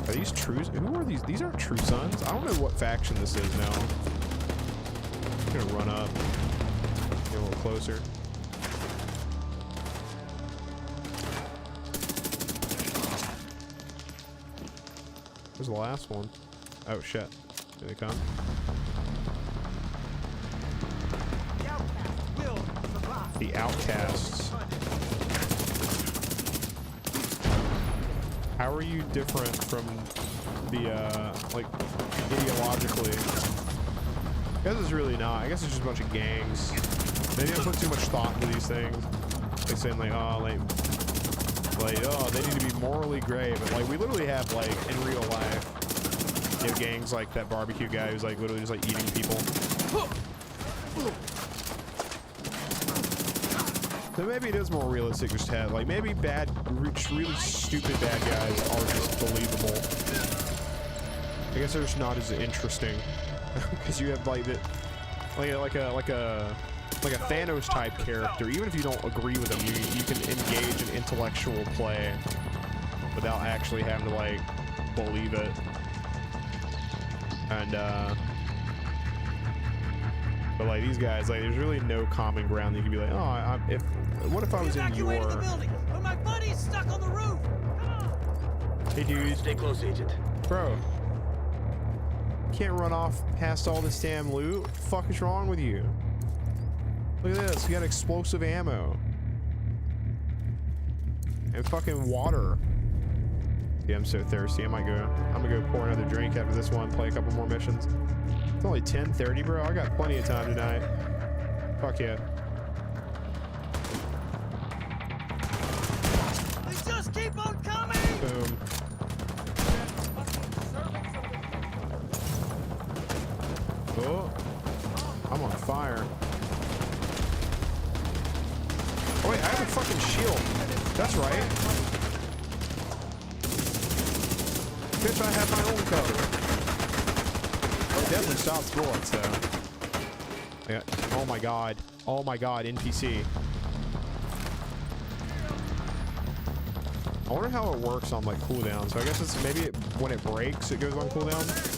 Are these true? Who are these? These aren't True Sons. I don't know what faction this is now. I'm gonna run up, get a little closer. Where's the last one? Oh shit! Here they come. The Outcasts. How are you different from the, like, ideologically? I guess it's really not. I guess it's just a bunch of gangs. They didn't put too much thought into these things. Like saying, like, oh, oh, they need to be morally gray. But, like, we literally have, like, in real life, you know, gangs like that barbecue guy who's, like, literally just, like, eating people. So maybe it is more realistic just to have, like, maybe bad, really stupid bad guys are just believable. I guess they're just not as interesting. Because you have, like, like a Thanos type character. Even if you don't agree with them, you can engage in intellectual play without actually having to, like, believe it. And, but, like, these guys, like, there's really no common ground. You can be like, oh, what if I was in your... the building, but my buddy's stuck on the roof. Hey, dude. Stay close, Agent. Bro. Can't run off past all this damn loot. What the fuck is wrong with you? Look at this. You got explosive ammo. And fucking water. Yeah, I'm so thirsty. I'm gonna go pour another drink after this one, play a couple more missions. It's only 10:30, bro. I got plenty of time tonight. Fuck yeah. They just keep on coming! Boom. Oh, I'm on fire. Oh wait, I have a fucking shield. That's right. Bitch, I have my own cover. Oh, it definitely stops bullets though. Yeah. Oh my god. Oh my god, NPC. I wonder how it works on like cooldown. So I guess it's maybe when it breaks, it goes on cooldown.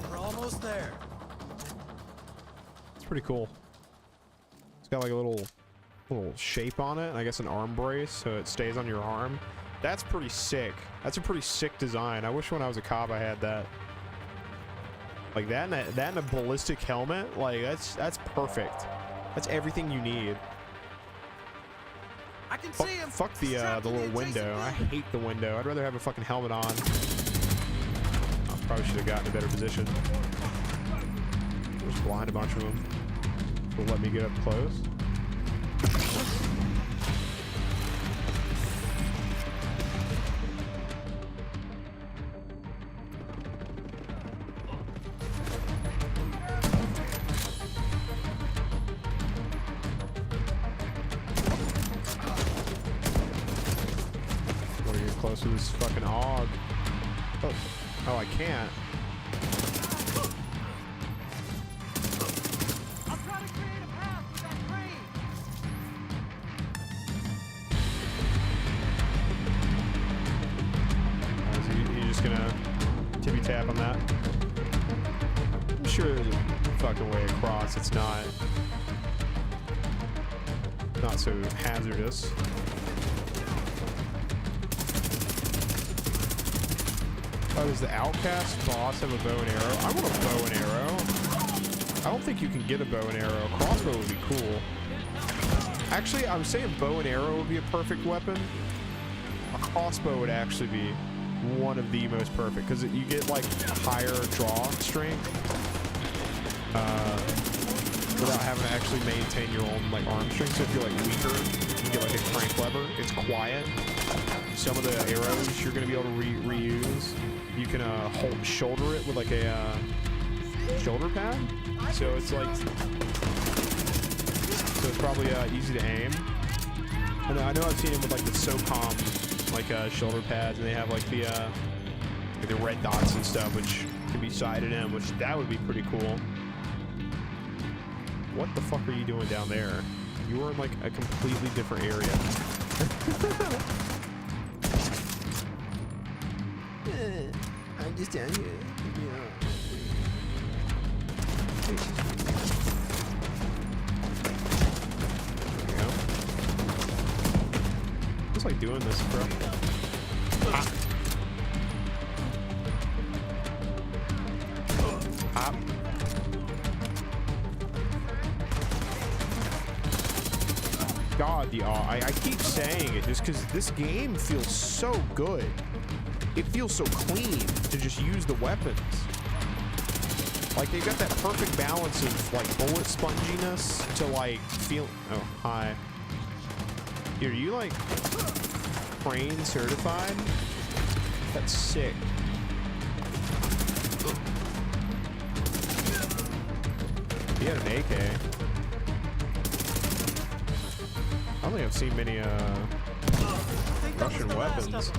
We're almost there. It's pretty cool. It's got like a little shape on it, and I guess an arm brace, so it stays on your arm. That's pretty sick. That's a pretty sick design. I wish when I was a cop I had that. Like that and a ballistic helmet. Like that's perfect. That's everything you need. I can see him. Fuck the little window. I hate the window. I'd rather have a fucking helmet on. I probably should have gotten a better position. Just blind a bunch of them. Will let me get up close. Want to get close to this fucking hog? Oh, I can't. Tippy tap on that. I'm sure there's a fucking way across. It's not so hazardous. Oh, does the Outcast boss have a bow and arrow? I want a bow and arrow. I don't think you can get a bow and arrow. A crossbow would be cool. Actually, I'm saying bow and arrow would be a perfect weapon. A crossbow would actually be one of the most perfect because you get like higher draw strength without having to actually maintain your own like arm strength. So if you're like weaker, you can get like a crank lever. It's quiet. Some of the arrows you're gonna be able to reuse. You can shoulder it with like a shoulder pad. So it's like it's probably easy to aim. And I know I've seen it with like the SOCOM like shoulder pads, and they have like the red dots and stuff, which can be sighted in, which that would be pretty cool. What the fuck are you doing down there? You were in like a completely different area. I'm just down here. Like doing this, bro. Ah. Ah. God, I keep saying it just because this game feels so good. It feels so clean to just use the weapons. Like they've got that perfect balance of like bullet sponginess to like feel. Oh, hi. Dude, are you like crane certified? That's sick. He had an AK. I don't think I've seen many Russian weapons.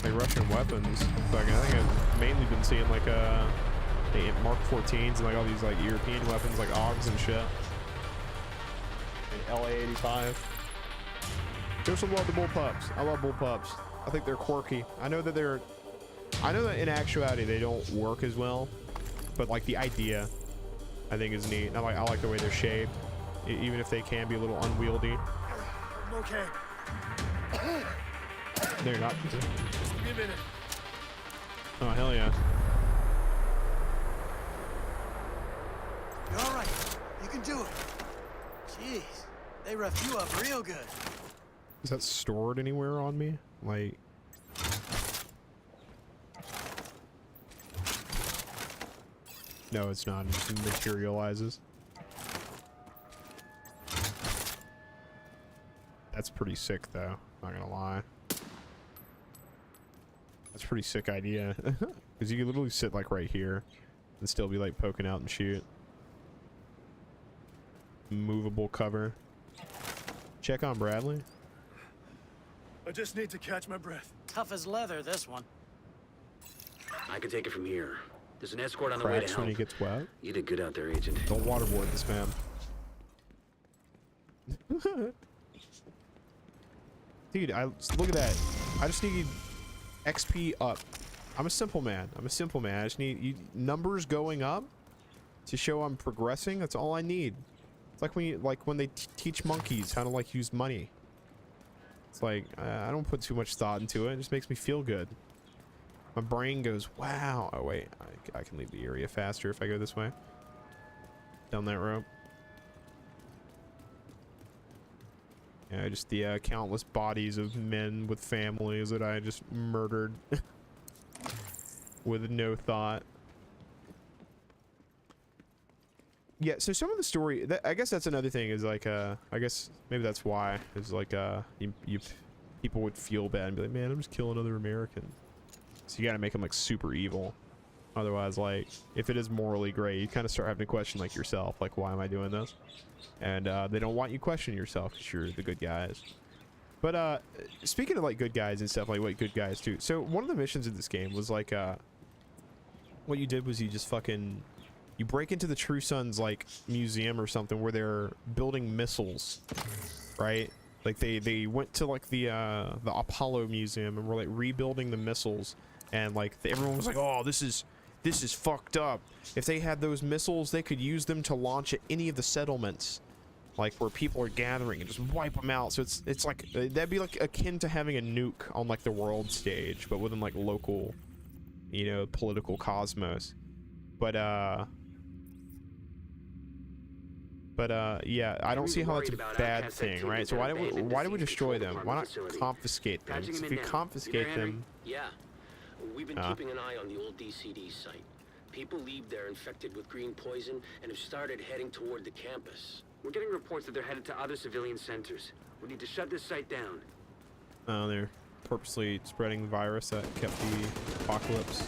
Like Russian weapons. Like I think I've mainly been seeing like Mark 14s and like all these like European weapons like AUGs and shit. And LA-85. There's some love to bullpups. I love bullpups. I think they're quirky. I know that in actuality they don't work as well, but like the idea, I think is neat. And I like the way they're shaped, even if they can be a little unwieldy. I'm okay. They're not. Just give me a minute. Oh hell yeah. do it. Jeez, they roughed you up real good. Is that stored anywhere on me? Like... No, it's not. It just materializes. That's pretty sick, though. Not gonna lie. That's a pretty sick idea. Because you could literally sit, like, right here and still be, like, poking out and shoot. Movable cover. Check on Bradley. I just need to catch my breath. Tough as leather, this one. I can take it from here. There's an escort on the way to Cracks help. when he gets wet. You did good out there, Agent. Don't waterboard this man. Dude, look at that. I just need XP up. I'm a simple man. I just need numbers going up to show I'm progressing. That's all I need. It's like when they teach monkeys how to like use money. It's like I don't put too much thought into it. It just makes me feel good. My brain goes, wow. Oh wait, I can leave the area faster if I go this way. Down that rope. Yeah, just the countless bodies of men with families that I just murdered with no thought. Yeah, so some of the story, I guess that's another thing is like, I guess maybe that's why is like, people would feel bad and be like, man, I'm just killing other Americans. So you gotta make them like super evil. Otherwise, like, if it is morally gray, you kind of start having to question like yourself, like, why am I doing this? And they don't want you questioning yourself because you're the good guys. But speaking of like good guys and stuff, like what good guys do. So one of the missions in this game was like, what you did was you just fucking, you break into the True Sons like museum or something where they're building missiles, right? Like they went to like the Apollo Museum and were like rebuilding the missiles, and like everyone was like, oh, this is fucked up. If they had those missiles, they could use them to launch at any of the settlements, like where people are gathering, and just wipe them out. So it's like that'd be like akin to having a nuke on like the world stage, but within like local, you know, political cosmos. But yeah, I don't see how that's a bad thing, right? So why do we destroy them? Why not confiscate them? If we confiscate them, yeah, we've been keeping an eye on the old DCD site. People leave there infected with green poison and have started heading toward the campus. We're getting reports that they're headed to other civilian centers. We need to shut this site down. Oh, they're purposely spreading the virus that kept the apocalypse.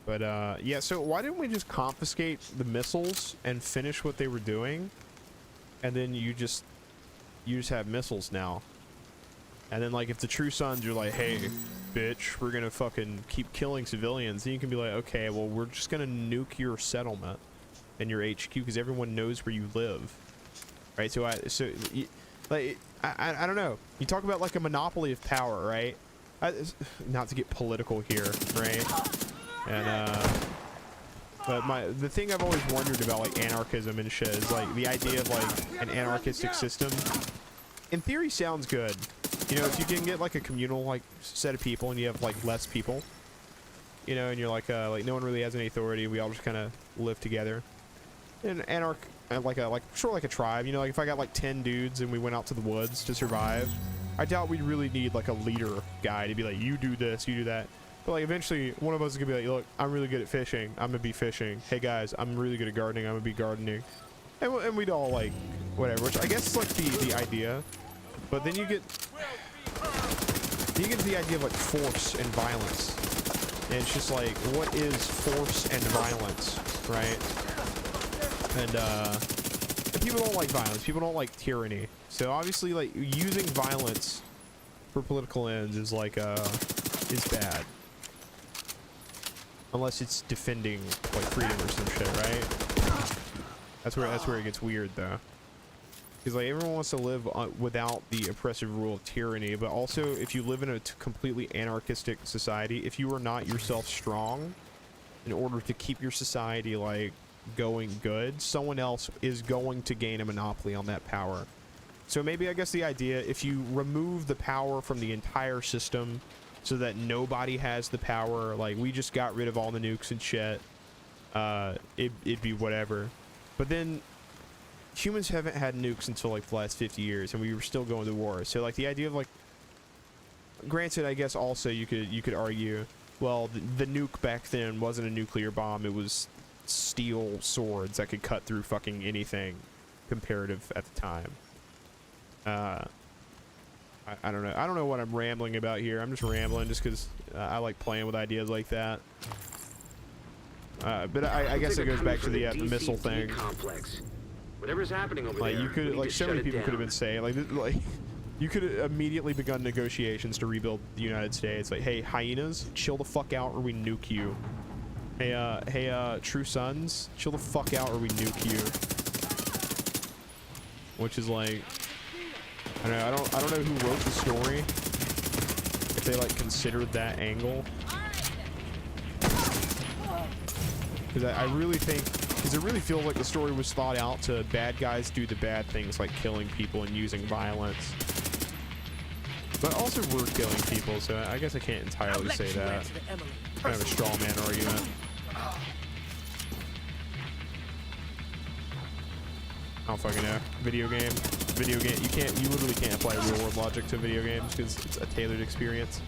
But yeah, so why didn't we just confiscate the missiles and finish what they were doing, and then you just have missiles now, and then like if the True Sons are like, hey bitch, we're gonna fucking keep killing civilians, then you can be like, okay, well, we're just gonna nuke your settlement and your HQ because everyone knows where you live, right? So I don't know, you talk about like a monopoly of power, right? Not to get political here, right? And but the thing I've always wondered about like anarchism and shit is like the idea of like an anarchistic system in theory sounds good, you know, if you can get like a communal like set of people and you have like less people, you know, and you're like no one really has any authority, we all just kind of live together in like sort of like a tribe, you know, like if I got like 10 dudes and we went out to the woods to survive, I doubt we'd really need like a leader guy to be like, you do this, you do that. But like eventually one of us is gonna be like, look, I'm really good at fishing, I'm gonna be fishing. Hey guys, I'm really good at gardening, I'm gonna be gardening. And we'd all like whatever, which I guess is like the idea. But then you get the idea of like force and violence, and it's just like, what is force and violence, right? And people don't like violence, people don't like tyranny, so obviously like using violence for political ends is like is bad, unless it's defending like freedom or some shit, right? That's where it gets weird though, because like everyone wants to live without the oppressive rule of tyranny, but also if you live in a completely anarchistic society, if you are not yourself strong in order to keep your society like going good, someone else is going to gain a monopoly on that power. So maybe, I guess the idea, if you remove the power from the entire system so that nobody has the power, like we just got rid of all the nukes and shit, it'd be whatever. But then humans haven't had nukes until like the last 50 years and we were still going to war. So like the idea of like, granted, I guess also you could argue, well, the nuke back then wasn't a nuclear bomb, it was steel swords that could cut through fucking anything comparative at the time. I don't know. I don't know what I'm rambling about here. I'm just rambling just because I like playing with ideas like that. But I guess it goes back to the missile thing. Complex. Whatever's happening over like there, you could, like so many people could have been saying, like you could have immediately begun negotiations to rebuild the United States. Like, hey, hyenas, chill the fuck out or we nuke you. Hey, True Sons, chill the fuck out or we nuke you. Which is like, I don't know who wrote the story. If they like considered that angle, because I really think, because it really feels like the story was thought out to bad guys do the bad things like killing people and using violence. But also we're killing people, so I guess I can't entirely say that. Kind of a straw man argument. I don't fucking know. Video game. You literally can't apply real world logic to video games because it's a tailored experience.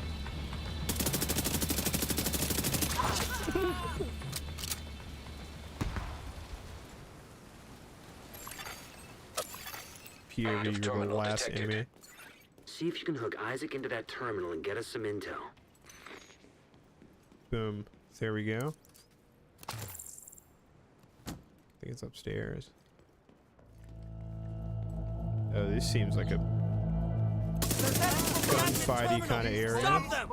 POV, you're the last enemy. See if you can hook Isaac into that terminal and get us some intel. Boom. There we go. I think it's upstairs. Oh, this seems like a gunfighty kind of area. Stop them!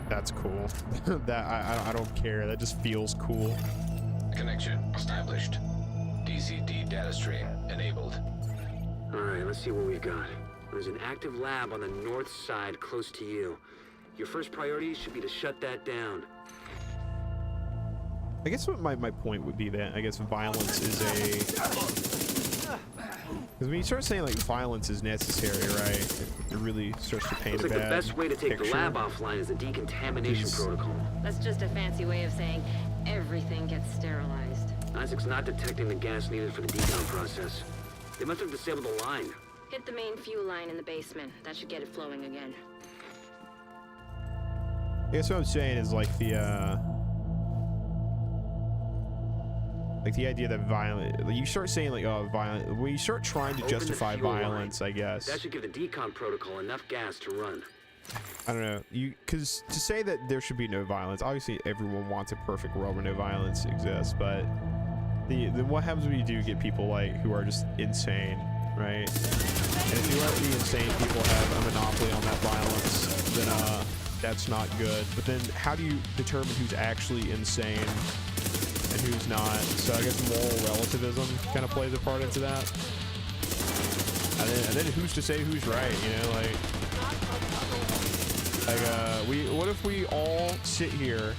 That's cool. That I don't care. That just feels cool. Connection established. DCD data stream enabled. All right, let's see what we've got. There's an active lab on the north side close to you. Your first priority should be to shut that down. I guess what my point would be that I guess violence is a... Because when you start saying like violence is necessary, right? It really starts to paint Looks a like bad the best way to take picture. the lab offline is the decontamination protocol. That's just a fancy way of saying everything gets sterilized. Isaac's not detecting the gas needed for the decon process. They must have disabled the line. Hit the main fuel line in the basement. That should get it flowing again. I guess what I'm saying is like the idea that violent, you start saying like, oh, violent, when you start trying to justify violence, I guess. That should give the decon protocol enough gas to run. I don't know, because to say that there should be no violence, obviously everyone wants a perfect world where no violence exists, but then what happens when you do get people like who are just insane, right? And if you let the insane people have a monopoly on that violence, then that's not good. But then how do you determine who's actually insane and who's not? So I guess moral relativism kind of plays a part into that. And then who's to say who's right, you know, like what if we all sit here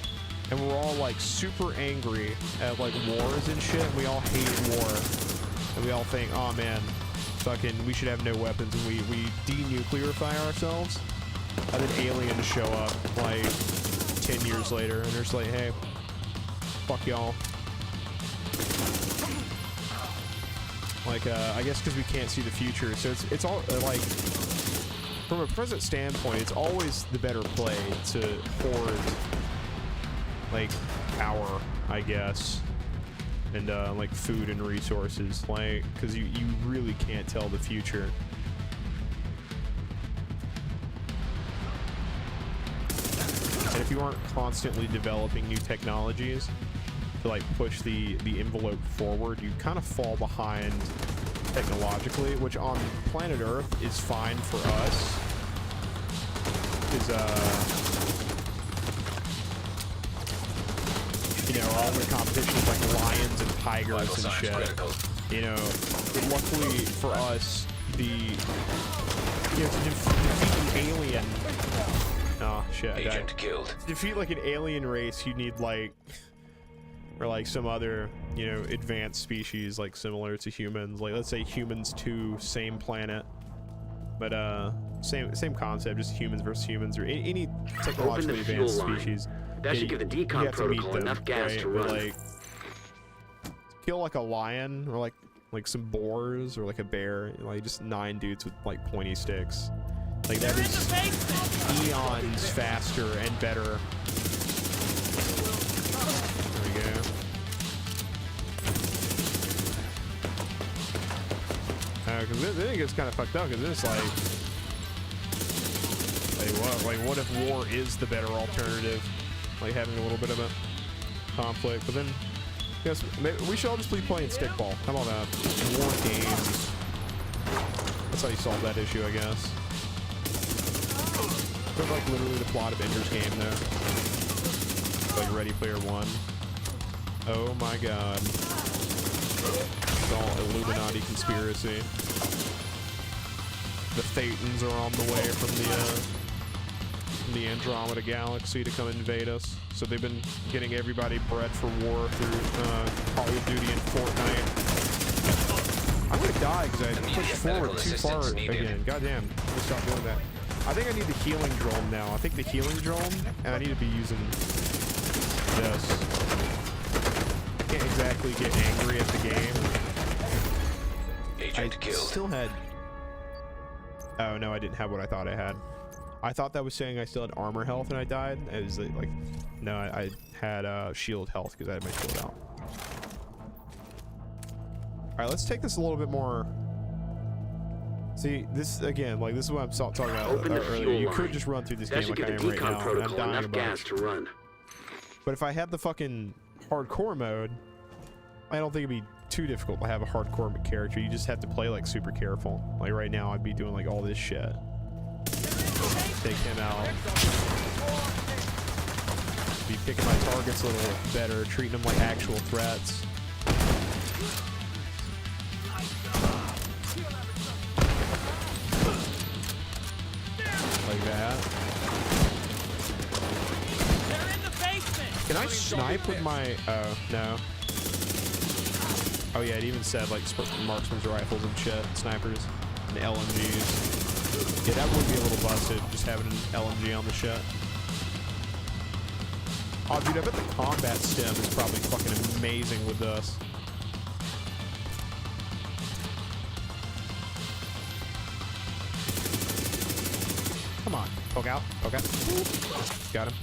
and we're all like super angry at like wars and shit, and we all hate war, and we all think, oh man, fucking we should have no weapons, and we denuclearify ourselves, and then aliens show up like 10 years later and they're just like, hey, fuck y'all. Like I guess because we can't see the future, so it's all like from a present standpoint, it's always the better play to hoard like power, I guess, and like food and resources, like because you really can't tell the future. And if you aren't constantly developing new technologies to like push the envelope forward, you kind of fall behind technologically, which on planet Earth is fine for us, because you know, all the competition is like lions and tigers and shit. You know, but luckily for us, the to defeat an alien. Oh shit! I died. Agent killed. To defeat like an alien race, you need like, or like some other advanced species like similar to humans. Like let's say humans 2, same planet, but same concept, just humans versus humans, or any technologically advanced species. That should give the decon protocol enough gas to run. Like, kill like a lion or like some boars or like a bear, like just 9 dudes with like pointy sticks. Like that is eons faster and better. There we go. Because then it gets kind of fucked up. Because it's like what if war is the better alternative? Like having a little bit of a conflict, but then I guess maybe we should all just be playing stickball. How about that? War games. That's how you solve that issue, I guess. But like literally the plot of Ender's Game, though. Like Ready Player One. Oh my god. It's all Illuminati conspiracy. The Thetans are on the way from the Andromeda Galaxy to come invade us. So they've been getting everybody bred for war through Call of Duty and Fortnite. I'm gonna die because I pushed forward too far again. Goddamn, let's stop doing that. I think I need the healing drone now. I think the healing drone, and I need to be using this. I can't exactly get angry at the game. Agent killed. Still had... Oh no, I didn't have what I thought I had. I thought that was saying I still had armor health and I died. It was like no, I had shield health because I had my shield out. All right, let's take this a little bit more. See, this again, like this is what I'm talking about earlier. You could just run through this game like I am right now, and I'm dying about it. But if I had the fucking hardcore mode, I don't think it'd be too difficult to have a hardcore character. You just have to play like super careful. Like right now, I'd be doing like all this shit. Take him out. Be picking my targets a little better, treating them like actual threats. Like that. They're in the basement. Can I snipe with my... Oh, no. Oh yeah, it even said like marksman's rifles and shit, snipers, and LMGs. Yeah, that would be a little busted, just having an LMG on the shit. Oh, dude, I bet the combat stem is probably fucking amazing with this. Come on, poke out, okay. Got him.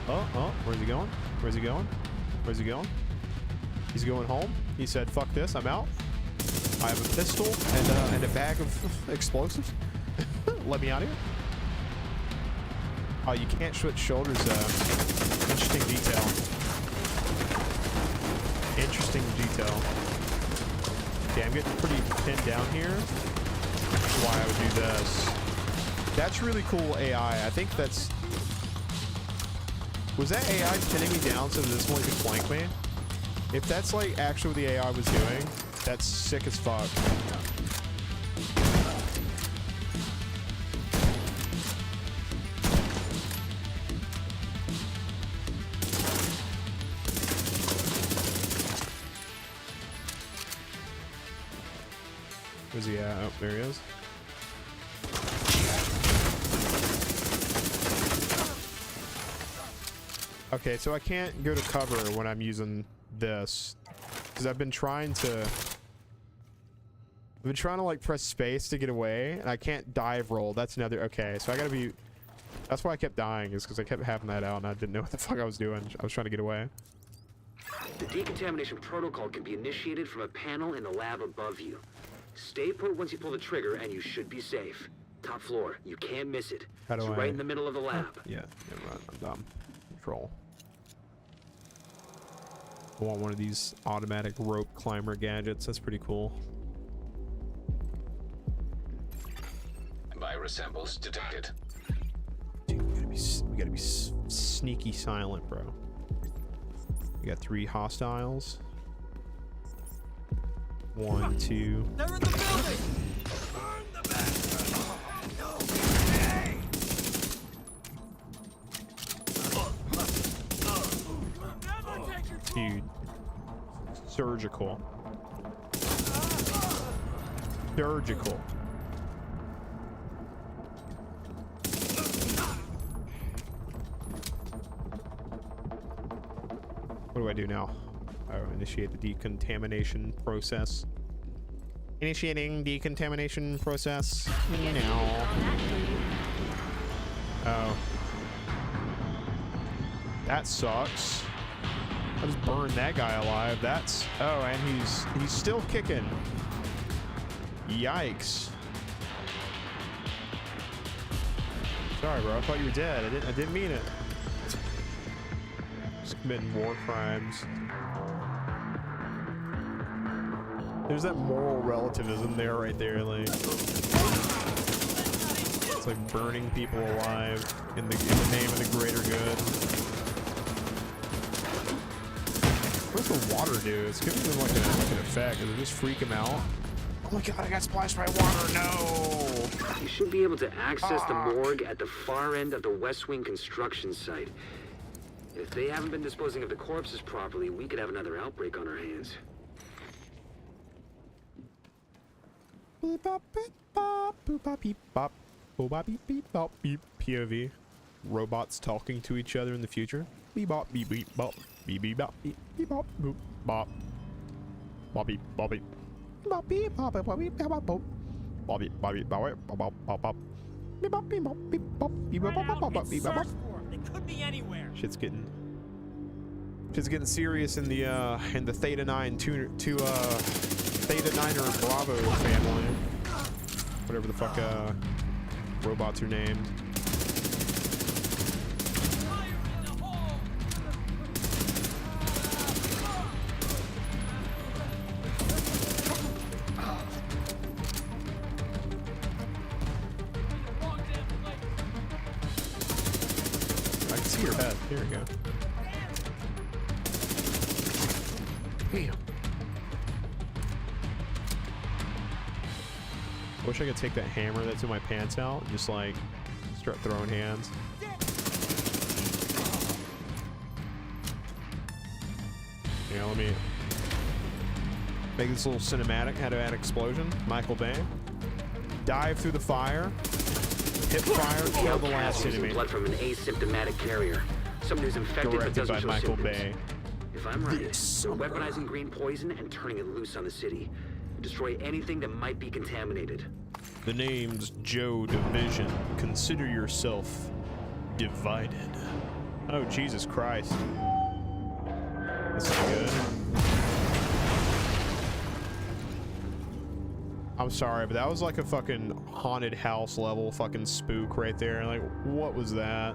Oh, where's he going? Where's he going? Where's he going? He's going home. He said, fuck this, I'm out. I have a pistol and a bag of explosives. Let me out of here. Oh, you can't switch shoulders. Interesting detail. Interesting detail. Okay, I'm getting pretty pinned down here. That's why I would do this. That's really cool AI. I think that's... Was that AI pinning me down so that this one could flank me? If that's like actually what the AI was doing, that's sick as fuck. Where's he at? Oh, there he is. Okay, so I can't go to cover when I'm using this because I've been trying to like press space to get away and I can't dive roll. That's another... Okay, so I gotta be... That's why I kept dying, is because I kept having that out and I didn't know what the fuck I was doing. I was trying to get away. The decontamination protocol can be initiated from a panel in the lab above you. Stay put once you pull the trigger and you should be safe. Top floor, you can't miss it. How do it's I... right in the middle of the lab. Yeah, never mind. I'm dumb. Control. I want one of these automatic rope climber gadgets. That's pretty cool. Virus samples detected. Dude, we gotta be sneaky silent, bro. We got 3 hostiles. 1, 2. They're in the building! Burn the bastard! No! Hey! Dude. Surgical. Surgical. What do I do now? Oh, initiate the decontamination process. Initiating decontamination process now. Oh. That sucks. I just burned that guy alive. That's... Oh, and he's still kicking. Yikes. Sorry, bro. I thought you were dead. I didn't mean it. Just committing war crimes. There's that moral relativism there, right there. Like, it's like burning people alive in the name of the greater good. What's the water do? It's giving them like an effect. Does it just freak him out? Oh my god, I got splashed by water. No! You should be able to access the morgue at the far end of the West Wing construction site. If they haven't been disposing of the corpses properly, we could have another outbreak on our hands. Beep bop beep bop boop bop beep bop boop bop beep beep bop beep. POV. Robots talking to each other in the future. Beep bop beep beep bop beep beep bop beep beep bop boop bop bop beep bop beep bop beep bop bop beep bop bop bop beep bop beep bop bop bop bop beep bop beep bop beep bop beep bop bop bop bop beep bop bop. They could be anywhere. Shit's getting serious in the Theta 9 to Theta 9er Bravo family. Whatever the fuck robots are named. I can see your head. Here we go. Damn. I wish I could take that hammer that's in my pants out and just like start throwing hands. Yeah, let me make this little cinematic. How to add explosion. Michael Bay. Dive through the fire. Hit fire. Kill the last enemy. Blood from an asymptomatic carrier. Someone who's infected but Directed doesn't by show Michael symptoms. Bay. If I'm right, they're weaponizing green poison and turning it loose on the city. Destroy anything that might be contaminated. The name's Joe Division. Consider yourself divided. Oh, Jesus Christ. That's not good. I'm sorry, but that was like a fucking haunted house level fucking spook right there. Like, what was that?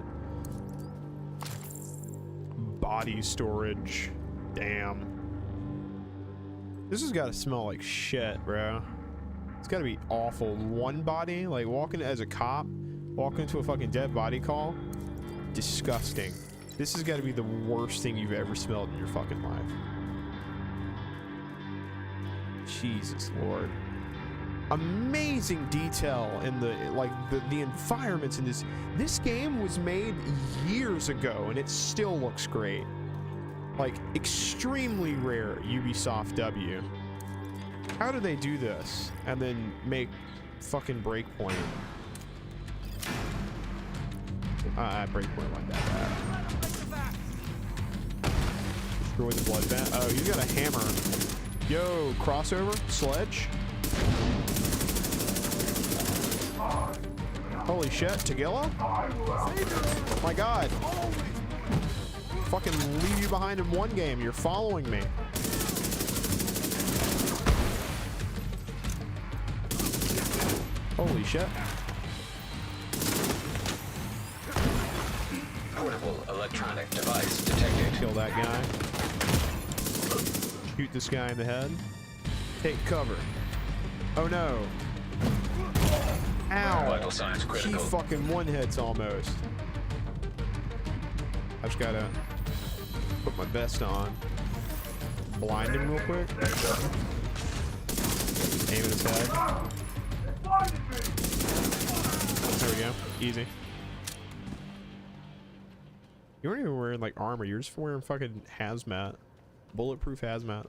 Body storage. Damn. This has got to smell like shit, bro. It's got to be awful. One body, like walking as a cop, walking into a fucking dead body call. Disgusting. This has got to be the worst thing you've ever smelled in your fucking life. Jesus Lord. Amazing detail in the the environments in this. This game was made years ago and it still looks great. Like extremely rare Ubisoft W. How do they do this and then make fucking Breakpoint? Breakpoint like that. Destroy the blood vat. Oh, he's got a hammer. Yo, crossover, sledge. Holy shit, Tagilla? Oh my god. Fucking leave you behind in one game. You're following me. Holy shit. Portable electronic device detected. Kill that guy. Shoot this guy in the head. Take cover. Oh no. Ow. Vital signs He critical. fucking one hits almost. I just gotta put my vest on. Blind him real quick. Aim at his head. There we go. Easy. You weren't even wearing like armor. You're just wearing fucking hazmat. Bulletproof hazmat.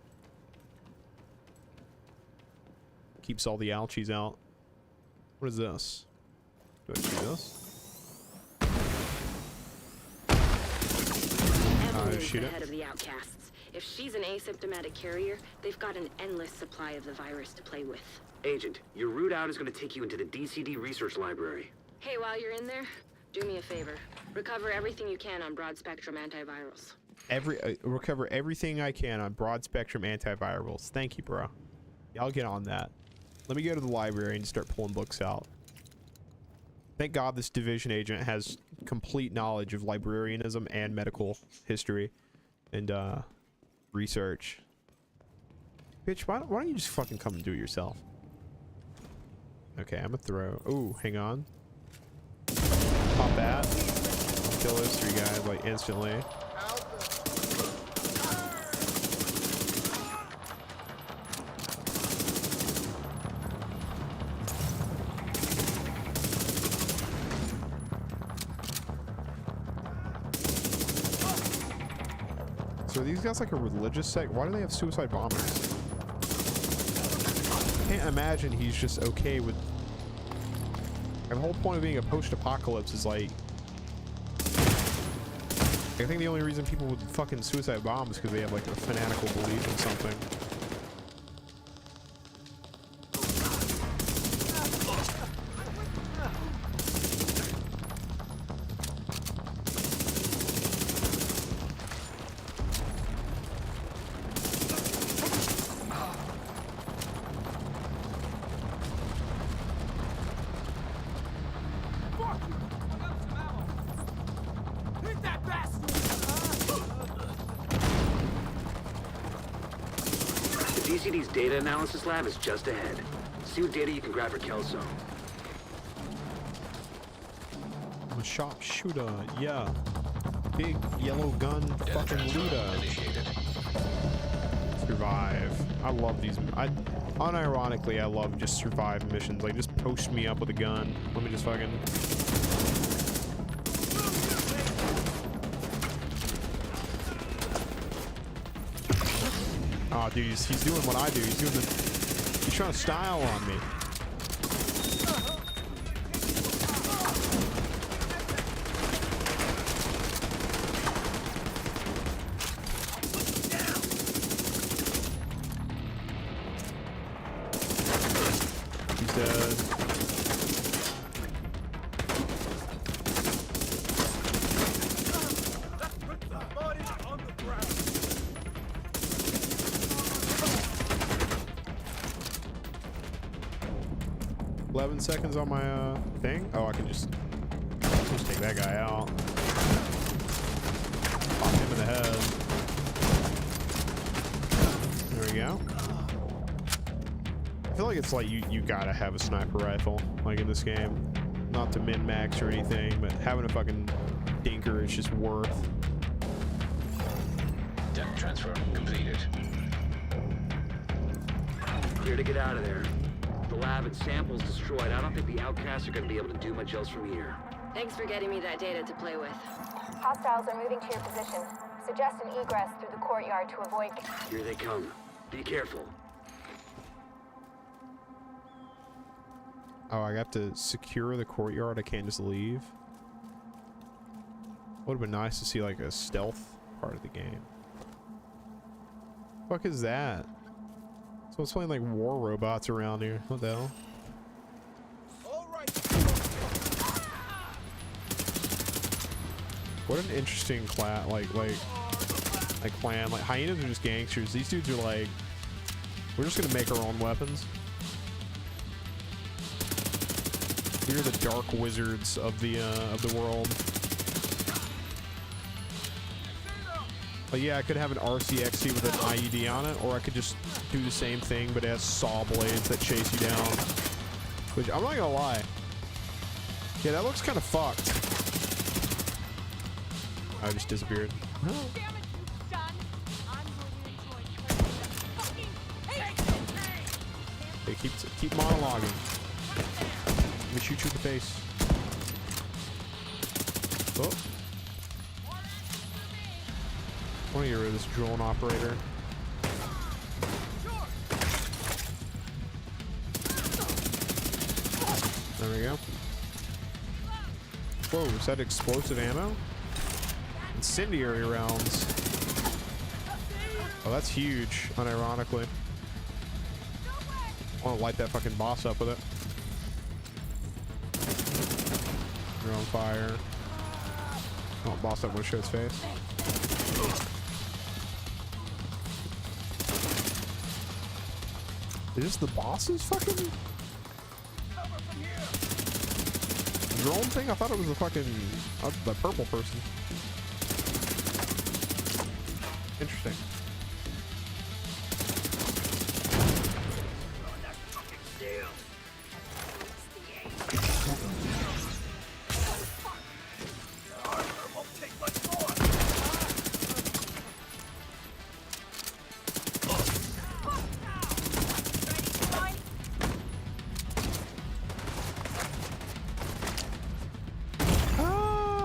Keeps all the ouchies out. What is this? Do I see this? Evelyn's shoot the it. head of the Outcasts. If she's an asymptomatic carrier, they've got an endless supply of the virus to play with. Agent, your route out is going to take you into the DCD research library. Hey, while you're in there, do me a favor. Recover everything you can on broad-spectrum antivirals. Recover everything I can on broad spectrum antivirals. Thank you, bro. Yeah, I'll get on that. Let me go to the library and start pulling books out. Thank God this division agent has complete knowledge of librarianism and medical history and research. Bitch, why don't you just fucking come and do it yourself? Okay, I'm gonna throw. Ooh, hang on. Pop that. Kill those three guys like instantly. So are these guys like a religious sect? Why do they have suicide bombers? I can't imagine he's just okay with... And the whole point of being a post-apocalypse is like... I think the only reason people would fucking suicide bomb is because they have like a fanatical belief in something. DCD's data analysis lab is just ahead. See what data you can grab for Kelso. I'm a sharpshooter, yeah. Big yellow gun fucking looter. Survive. I love these. Unironically, I love just survive missions. Like, just post me up with a gun. Let me just fucking... Oh, dude, he's doing what I do. He's trying to style on me. He's dead. 11 seconds on my thing. Oh, I can just take that guy out. Pop him in the head. There we go. I feel like it's like you gotta have a sniper rifle, like in this game. Not to min-max or anything, but having a fucking dinker is just worth. Tech transfer completed. Clear to get out of there. The lab and samples destroyed. I don't think the outcasts are going to be able to do much else from here. Thanks for getting me that data to play with. Hostiles are moving to your position. Suggest an egress through the courtyard to avoid... Here they come. Be careful. Oh, I got to secure the courtyard. I can't just leave. Would have been nice to see like a stealth part of the game. Fuck is that? So it's playing like war robots around here. What the hell? What an interesting clan, like clan. Like hyenas are just gangsters. These dudes are like, we're just gonna make our own weapons. We're the dark wizards of the world. Like, yeah, I could have an RCXD with an IED on it, or I could just do the same thing, but it has saw blades that chase you down. Which, I'm not gonna lie. Yeah, that looks kind of fucked. I just disappeared. Okay, keep monologuing. Let me shoot you in the face. Oh. I want to get rid of this drone operator. There we go. Whoa, is that explosive ammo? Incendiary rounds. Oh, that's huge, unironically. I want to light that fucking boss up with it. You're on fire. Oh, boss up, want to show his face. Is this the boss's fucking drone thing? I thought it was the fucking the purple person. Interesting.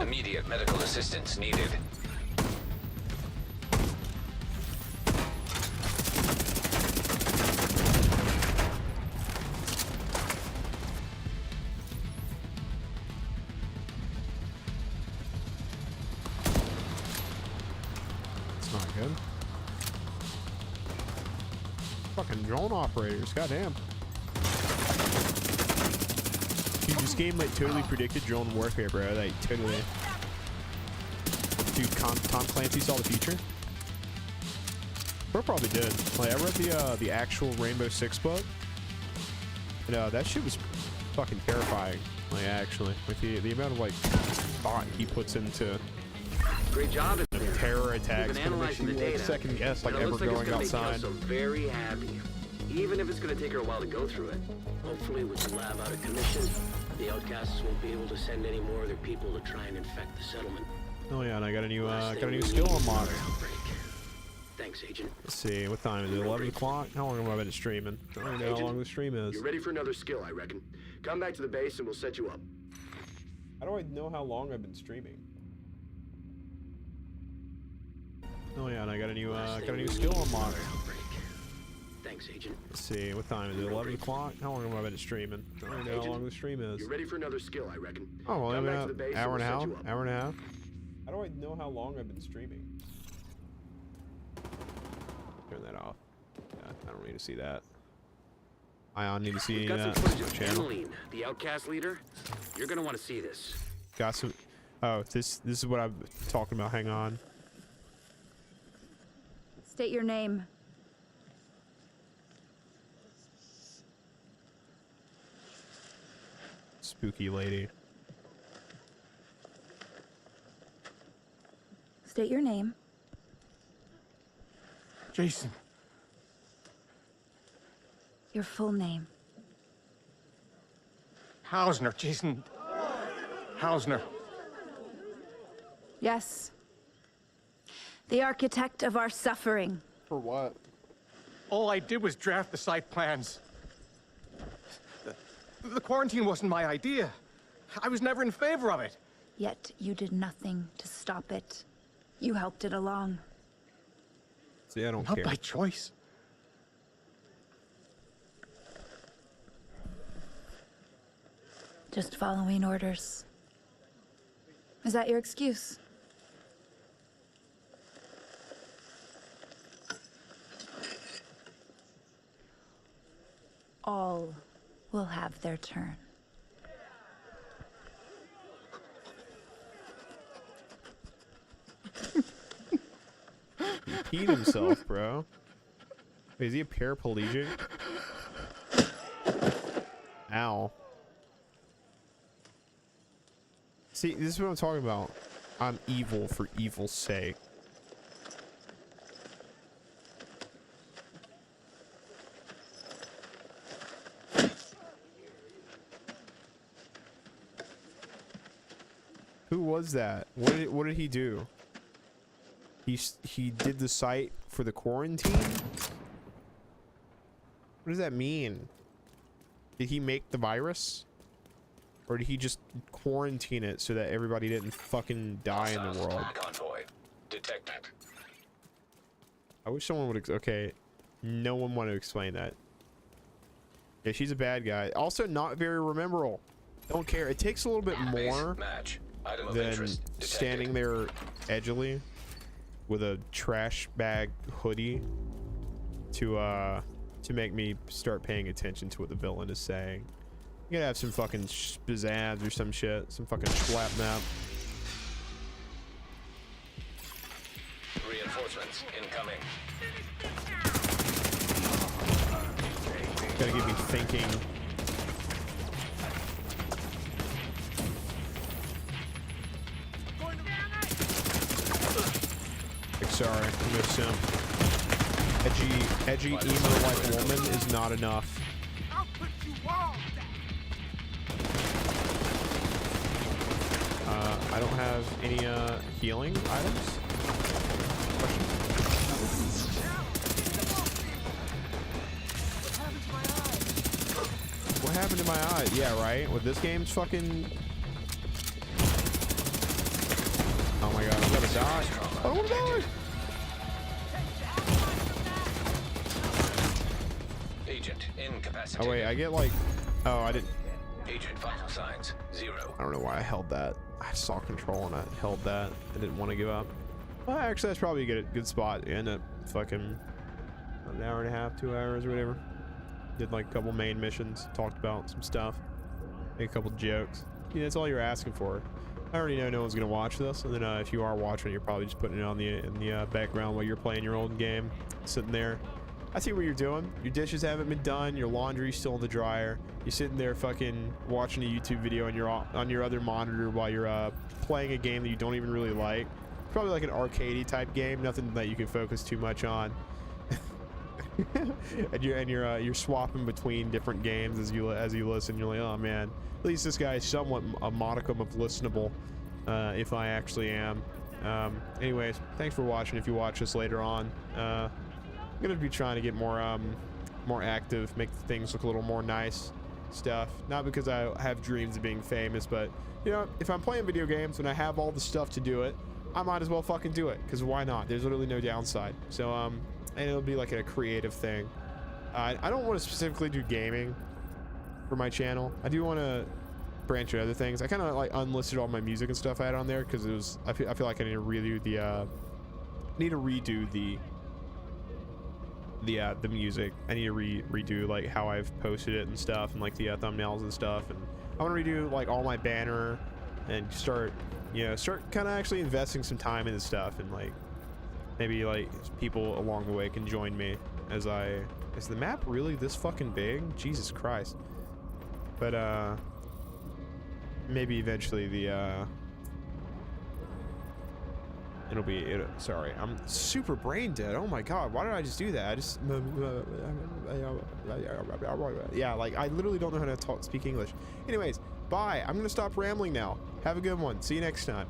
Immediate medical assistance needed. It's not good. Fucking drone operators, goddamn. Dude, this game like totally predicted drone warfare, bro. Like totally. Dude, Tom Clancy saw the future. Bro probably did. Like I read the actual Rainbow Six book. And that shit was fucking terrifying. Like actually, with the amount of like thought he puts into Great job. Terror attacks. We've been analyzing the data. Second guess like And it ever looks like going it's gonna outside. make Kelso very happy, even if it's going to take her a while to go through it. Hopefully, with the lab out of commission, the outcasts won't be able to send any more of their people to try and infect the settlement. Oh yeah, and I got a new skill unlocked. Thanks, Agent. Let's see, what time is it? 11 o'clock? How long have I been streaming? I don't know how long the stream is. You're ready for another skill, I reckon. Come back to the base and we'll set you up. How do I know how long I've been streaming? Oh yeah, and I got a new skill unlocked. Thanks, Agent. Let's see, what time is it? 11 o'clock? How long have I been streaming? I don't know how long the stream is. You're ready for another skill, I reckon. Oh, well, Come back maybe to the base hour and a half? we'll set you up. Hour and a half? How do I know how long I've been streaming? Turn that off. Yeah, I don't need to see that. I need to see We've got some that. footage of Channel. Emmeline, the outcast leader. You're going to want to see this. Got some. Oh, this is what I'm talking about. Hang on. State your name. Spooky lady. State your name. Jason. Your full name. Hausner. Jason Hausner. Yes. The architect of our suffering. For what? All I did was draft the site plans. The quarantine wasn't my idea. I was never in favor of it. Yet you did nothing to stop it. You helped it along. See, I don't Not care. by choice. Just following orders. Is that your excuse? All will have their turn. He peed himself, bro. Wait, is he a paraplegic? Ow. See, this is what I'm talking about. I'm evil for evil's sake. Who was that? What did he do? He did the site for the quarantine? What does that mean? Did he make the virus? Or did he just quarantine it so that everybody didn't fucking die in the world? Convoy detected. I wish someone would. Okay, no one want to explain that. Yeah, she's a bad guy. Also, not very rememberable. Don't care. It takes a little bit more than standing there edgily with a trash bag hoodie to make me start paying attention to what the villain is saying. You gotta have some fucking pizzazz or some shit, some fucking slapnap. Reinforcements incoming. Gotta get me thinking. Like, sorry, I'm gonna simp. Edgy emo like woman is not enough. I don't have any healing items. What happened to my eye? Yeah, right. With this game's fucking. Oh my god, I'm gonna die. I don't wanna die. Agent incapacitated. Oh wait, I get like. Oh, I didn't. Agent vital signs 0. I don't know why I held that. I saw control and I held that. I didn't want to give up. Well, actually, that's probably a good spot. You end up fucking an hour and a half, 2 hours, or whatever. Did like a couple main missions, talked about some stuff, made a couple jokes. Yeah, that's all you're asking for. I already know no one's gonna watch this, and then if you are watching, you're probably just putting it on in the background while you're playing your own game, sitting there. I see what you're doing. Your dishes haven't been done. Your laundry's still in the dryer. You're sitting there fucking watching a YouTube video on your other monitor while you're playing a game that you don't even really like. Probably like an arcadey type game, nothing that you can focus too much on. and you're swapping between different games as you listen. You're like, oh man, at least this guy is somewhat a modicum of listenable, if I actually am. Anyways, thanks for watching. If you watch this later on, I'm gonna be trying to get more active, make things look a little more nice stuff. Not because I have dreams of being famous, but you know, if I'm playing video games and I have all the stuff to do it, I might as well fucking do it, because why not? There's literally no downside. So and it'll be like a creative thing. I don't want to specifically do gaming for my channel. I do want to branch into other things. I kind of like unlisted all my music and stuff I had on there because it was I feel like I need to redo the music. I need to redo like how I've posted it and stuff, and like the thumbnails and stuff, and I want to redo like all my banner and start kind of actually investing some time into stuff, and like maybe like people along the way can join me as is the map really this fucking big? Jesus Christ. But maybe eventually the sorry, I'm super brain dead. Oh my god, why did I just do that? I just yeah, like I literally don't know how to speak English. Anyways, bye. I'm gonna stop rambling now. Have a good one. See you next time.